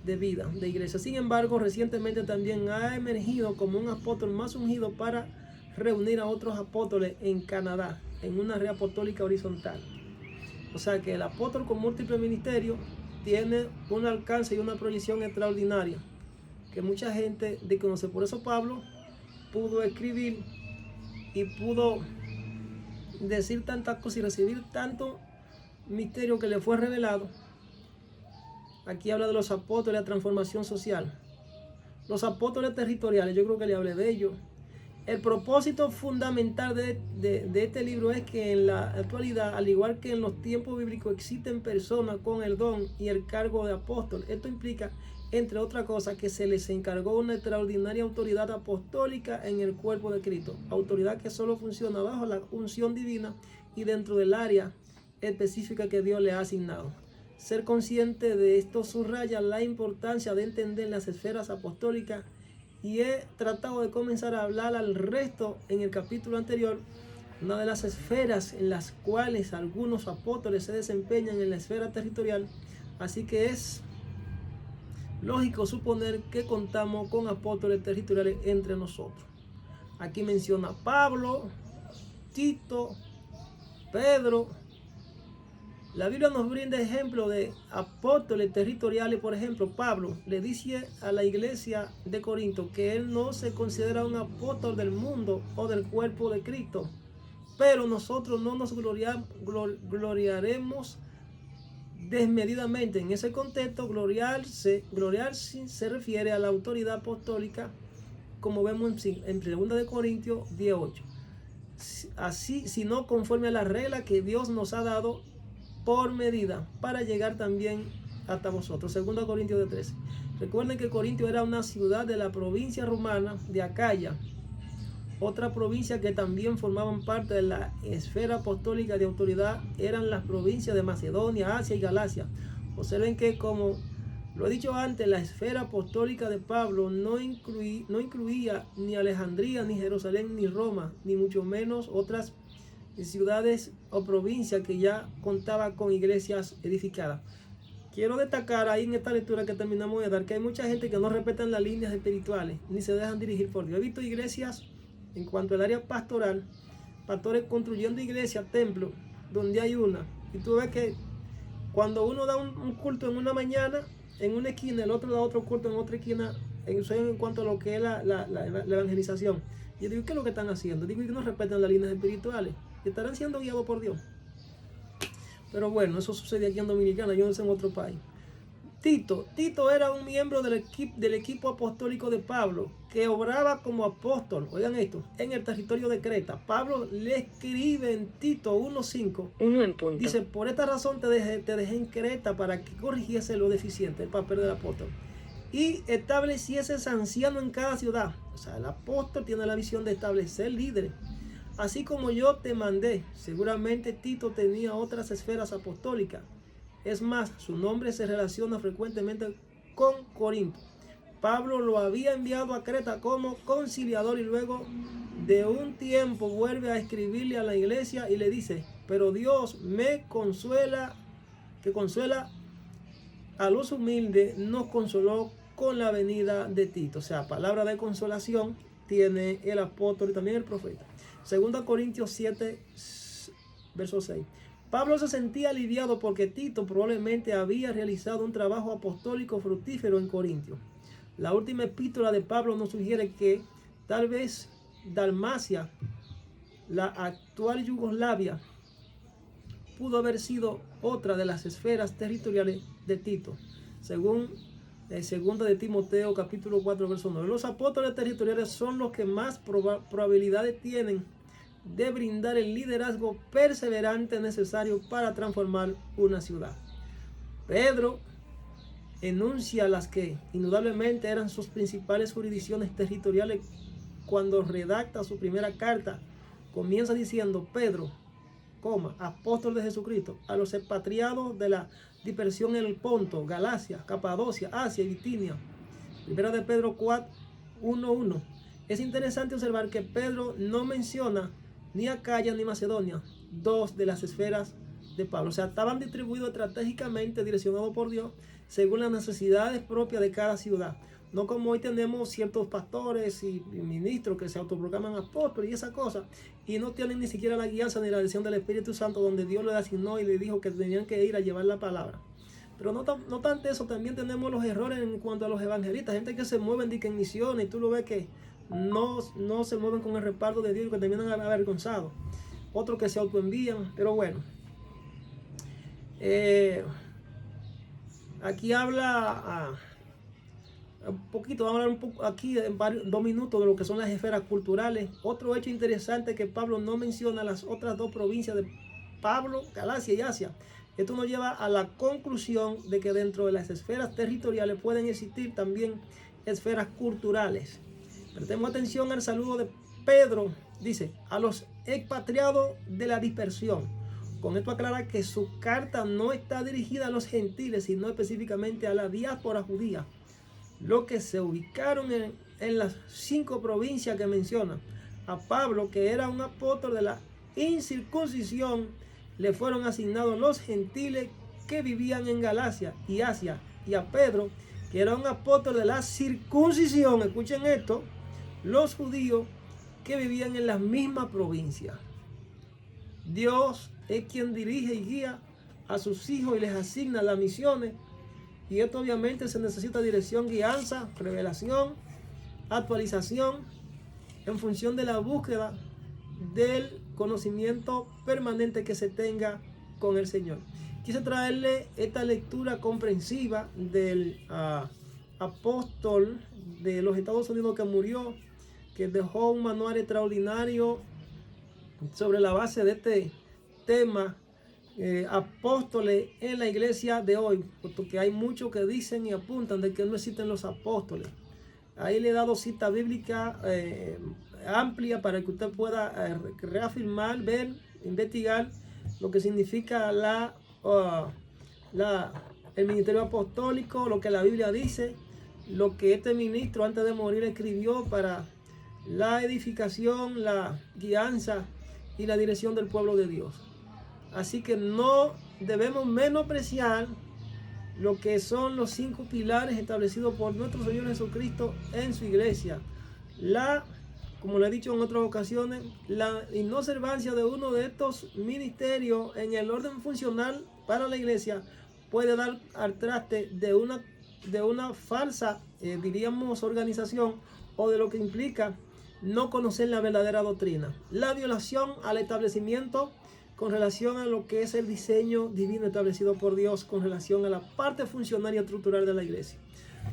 de vida de iglesia. Sin embargo, recientemente también ha emergido como un apóstol más ungido para reunir a otros apóstoles en Canadá, en una red apostólica horizontal. O sea que el apóstol con múltiples ministerios tiene un alcance y una proyección extraordinaria que mucha gente desconoce. Por eso Pablo pudo escribir y pudo decir tantas cosas y recibir tanto misterio que le fue revelado. Aquí habla de los apóstoles de transformación social. Los apóstoles territoriales, yo creo que le hablé de ellos. El propósito fundamental de este libro es que en la actualidad, al igual que en los tiempos bíblicos, existen personas con el don y el cargo de apóstol. Esto implica, entre otras cosas, que se les encargó una extraordinaria autoridad apostólica en el cuerpo de Cristo. Autoridad que solo funciona bajo la unción divina y dentro del área específica que Dios le ha asignado. Ser consciente de esto subraya la importancia de entender las esferas apostólicas, y he tratado de comenzar a hablar al resto en el capítulo anterior. Una de las esferas en las cuales algunos apóstoles se desempeñan en la esfera territorial, así que es lógico suponer que contamos con apóstoles territoriales entre nosotros. Aquí menciona Pablo, Tito, Pedro. La Biblia nos brinda ejemplos de apóstoles territoriales. Por ejemplo, Pablo le dice a la iglesia de Corinto que él no se considera un apóstol del mundo o del cuerpo de Cristo, pero nosotros no nos gloriaremos desmedidamente. En ese contexto, gloriarse se refiere a la autoridad apostólica, como vemos en 2 Corintios 10:8. Así, sino conforme a la regla que Dios nos ha dado por medida, para llegar también hasta vosotros. 2 Corintios 13. Recuerden que Corintio era una ciudad de la provincia romana de Acaya, otra provincia que también formaban parte de la esfera apostólica de autoridad eran las provincias de Macedonia, Asia y Galacia. Observen que, como lo he dicho antes, la esfera apostólica de Pablo no incluía ni Alejandría, ni Jerusalén, ni Roma, ni mucho menos otras ciudades o provincias que ya contaba con iglesias edificadas. Quiero destacar ahí en esta lectura que terminamos de dar que hay mucha gente que no respetan las líneas espirituales ni se dejan dirigir por Dios. He visto iglesias en cuanto al área pastoral, pastores construyendo iglesias, templos, donde hay una, y tú ves que cuando uno da un culto en una mañana en una esquina, el otro da otro culto en otra esquina, en cuanto a lo que es la evangelización. Yo digo, ¿qué es lo que están haciendo? Digo, que no respetan las líneas espirituales. Estarán siendo guiados por Dios. Pero bueno, eso sucede aquí en Dominicana, yo no sé en otro país. Tito era un miembro del equipo apostólico de Pablo, que obraba como apóstol, oigan esto, en el territorio de Creta. Pablo le escribe en Tito 1:5, dice, por esta razón te dejé en Creta para que corrigiese lo deficiente, el papel del apóstol, y estableciese anciano en cada ciudad. O sea, el apóstol tiene la visión de establecer líderes. Así como yo te mandé. Seguramente Tito tenía otras esferas apostólicas. Es más, su nombre se relaciona frecuentemente con Corinto. Pablo lo había enviado a Creta como conciliador y luego de un tiempo vuelve a escribirle a la iglesia y le dice, pero Dios me consuela, que consuela a los humildes, nos consoló con la venida de Tito. O sea, palabra de consolación tiene el apóstol y también el profeta. 2 Corintios 7, verso 6. Pablo se sentía aliviado porque Tito probablemente había realizado un trabajo apostólico fructífero en Corintio. La última epístola de Pablo nos sugiere que tal vez Dalmacia, la actual Yugoslavia, pudo haber sido otra de las esferas territoriales de Tito, según el 2 de Timoteo capítulo 4 verso 9. Los apóstoles territoriales son los que más probabilidades tienen de brindar el liderazgo perseverante necesario para transformar una ciudad. Pedro enuncia las que indudablemente eran sus principales jurisdicciones territoriales cuando redacta su primera carta. Comienza diciendo, Pedro, apóstol de Jesucristo, a los expatriados de la dispersión en el Ponto, Galacia, Capadocia, Asia y Bitinia. Primera de Pedro 4:1:1. Es interesante observar que Pedro no menciona ni Acaya ni Macedonia, dos de las esferas de Pablo. O sea, estaban distribuidos estratégicamente, direccionados por Dios, según las necesidades propias de cada ciudad. No como hoy tenemos ciertos pastores y ministros que se autoproclaman apóstoles y esas cosas, y no tienen ni siquiera la guianza ni la dirección del Espíritu Santo, donde Dios les asignó y le dijo que tenían que ir a llevar la palabra. Pero no tanto eso, también tenemos los errores en cuanto a los evangelistas, gente que se mueven en misiones, y tú lo ves que no se mueven con el respaldo de Dios y que terminan avergonzados. Otros que se autoenvían, pero bueno. Aquí habla un poquito, vamos a hablar un poco aquí en 2 minutos de lo que son las esferas culturales. Otro hecho interesante que Pablo no menciona las otras 2 provincias de Pablo, Galacia y Asia. Esto nos lleva a la conclusión de que dentro de las esferas territoriales pueden existir también esferas culturales. Prestemos atención al saludo de Pedro. Dice, a los expatriados de la dispersión. Con esto aclara que su carta no está dirigida a los gentiles, sino específicamente a la diáspora judía, los que se ubicaron en las 5 provincias que menciona. A Pablo, que era un apóstol de la incircuncisión, le fueron asignados los gentiles que vivían en Galacia y Asia. Y a Pedro, que era un apóstol de la circuncisión, escuchen esto, los judíos que vivían en las mismas provincias. Dios es quien dirige y guía a sus hijos y les asigna las misiones. Y esto obviamente se necesita dirección, guianza, revelación, actualización en función de la búsqueda del conocimiento permanente que se tenga con el Señor. Quise traerle esta lectura comprensiva del apóstol de los Estados Unidos que murió, que dejó un manual extraordinario sobre la base de este tema, apóstoles en la iglesia de hoy, porque hay muchos que dicen y apuntan de que no existen los apóstoles. Ahí le he dado cita bíblica amplia para que usted pueda reafirmar, ver, investigar lo que significa el ministerio apostólico, lo que la Biblia dice, lo que este ministro antes de morir escribió para la edificación, la guianza y la dirección del pueblo de Dios. Así que no debemos menospreciar lo que son los 5 pilares establecidos por nuestro Señor Jesucristo en su iglesia. Como le he dicho en otras ocasiones, la inobservancia de uno de estos ministerios en el orden funcional para la iglesia puede dar al traste de una falsa, diríamos, organización, o de lo que implica no conocer la verdadera doctrina. La violación al establecimiento con relación a lo que es el diseño divino establecido por Dios con relación a la parte funcional y estructural de la iglesia.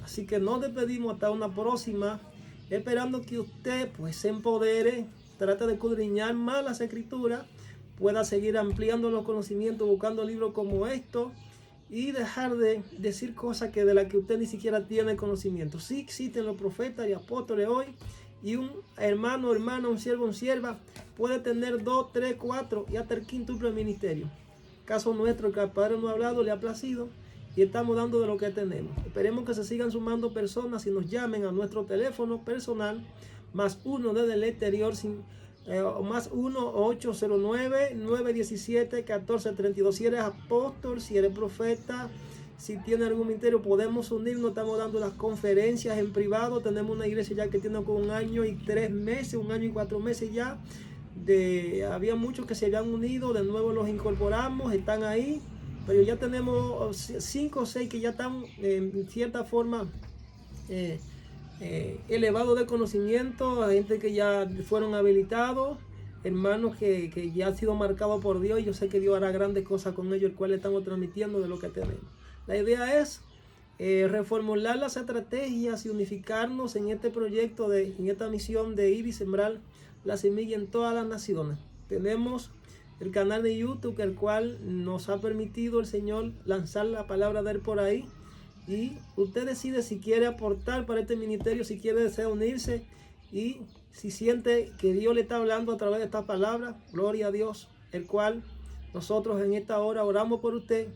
Así que nos despedimos hasta una próxima, esperando que usted pues se empodere, trate de escudriñar más las escrituras, pueda seguir ampliando los conocimientos, buscando libros como estos y dejar de decir cosas de las que usted ni siquiera tiene conocimiento. Sí existen los profetas y apóstoles hoy, y un hermano, hermana, un siervo, un sierva puede tener 2, 3, 4 y hasta el quíntuple ministerio. Caso nuestro, que al Padre nos ha hablado, le ha placido y estamos dando de lo que tenemos. Esperemos que se sigan sumando personas y nos llamen a nuestro teléfono personal +1 desde el exterior, más 1-809-917-1432. Si eres apóstol, si eres profeta, si tiene algún ministerio, podemos unirnos. Estamos dando las conferencias en privado. Tenemos una iglesia ya que tiene como 1 año y 3 meses, 1 año y 4 meses ya. Había muchos que se habían unido, de nuevo los incorporamos, están ahí. Pero ya tenemos 5 o 6 que ya están en cierta forma elevados de conocimiento, gente que ya fueron habilitados, hermanos que ya han sido marcados por Dios, y yo sé que Dios hará grandes cosas con ellos, el cual le estamos transmitiendo de lo que tenemos. La idea es reformular las estrategias y unificarnos en este proyecto, en esta misión de ir y sembrar la semilla en todas las naciones. Tenemos el canal de YouTube, el cual nos ha permitido el Señor lanzar la palabra de Él por ahí. Y usted decide si quiere aportar para este ministerio, si desea unirse, y si siente que Dios le está hablando a través de esta palabra. Gloria a Dios, el cual nosotros en esta hora oramos por usted.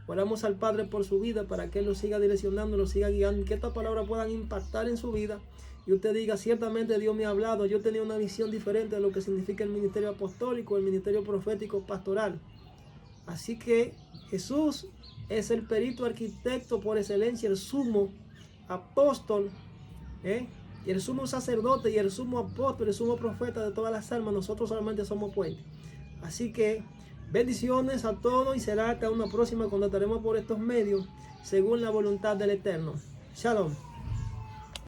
Oramos al Padre por su vida, para que Él lo siga direccionando, lo siga guiando, y que estas palabras puedan impactar en su vida. Y usted diga, ciertamente Dios me ha hablado, yo tenía una visión diferente de lo que significa el ministerio apostólico, el ministerio profético, pastoral. Así que Jesús es el perito arquitecto por excelencia, el sumo apóstol, y el sumo sacerdote, y el sumo apóstol, el sumo profeta de todas las almas. Nosotros solamente somos puentes. Así que bendiciones a todos, y será hasta una próxima cuando estaremos por estos medios, según la voluntad del Eterno. Shalom.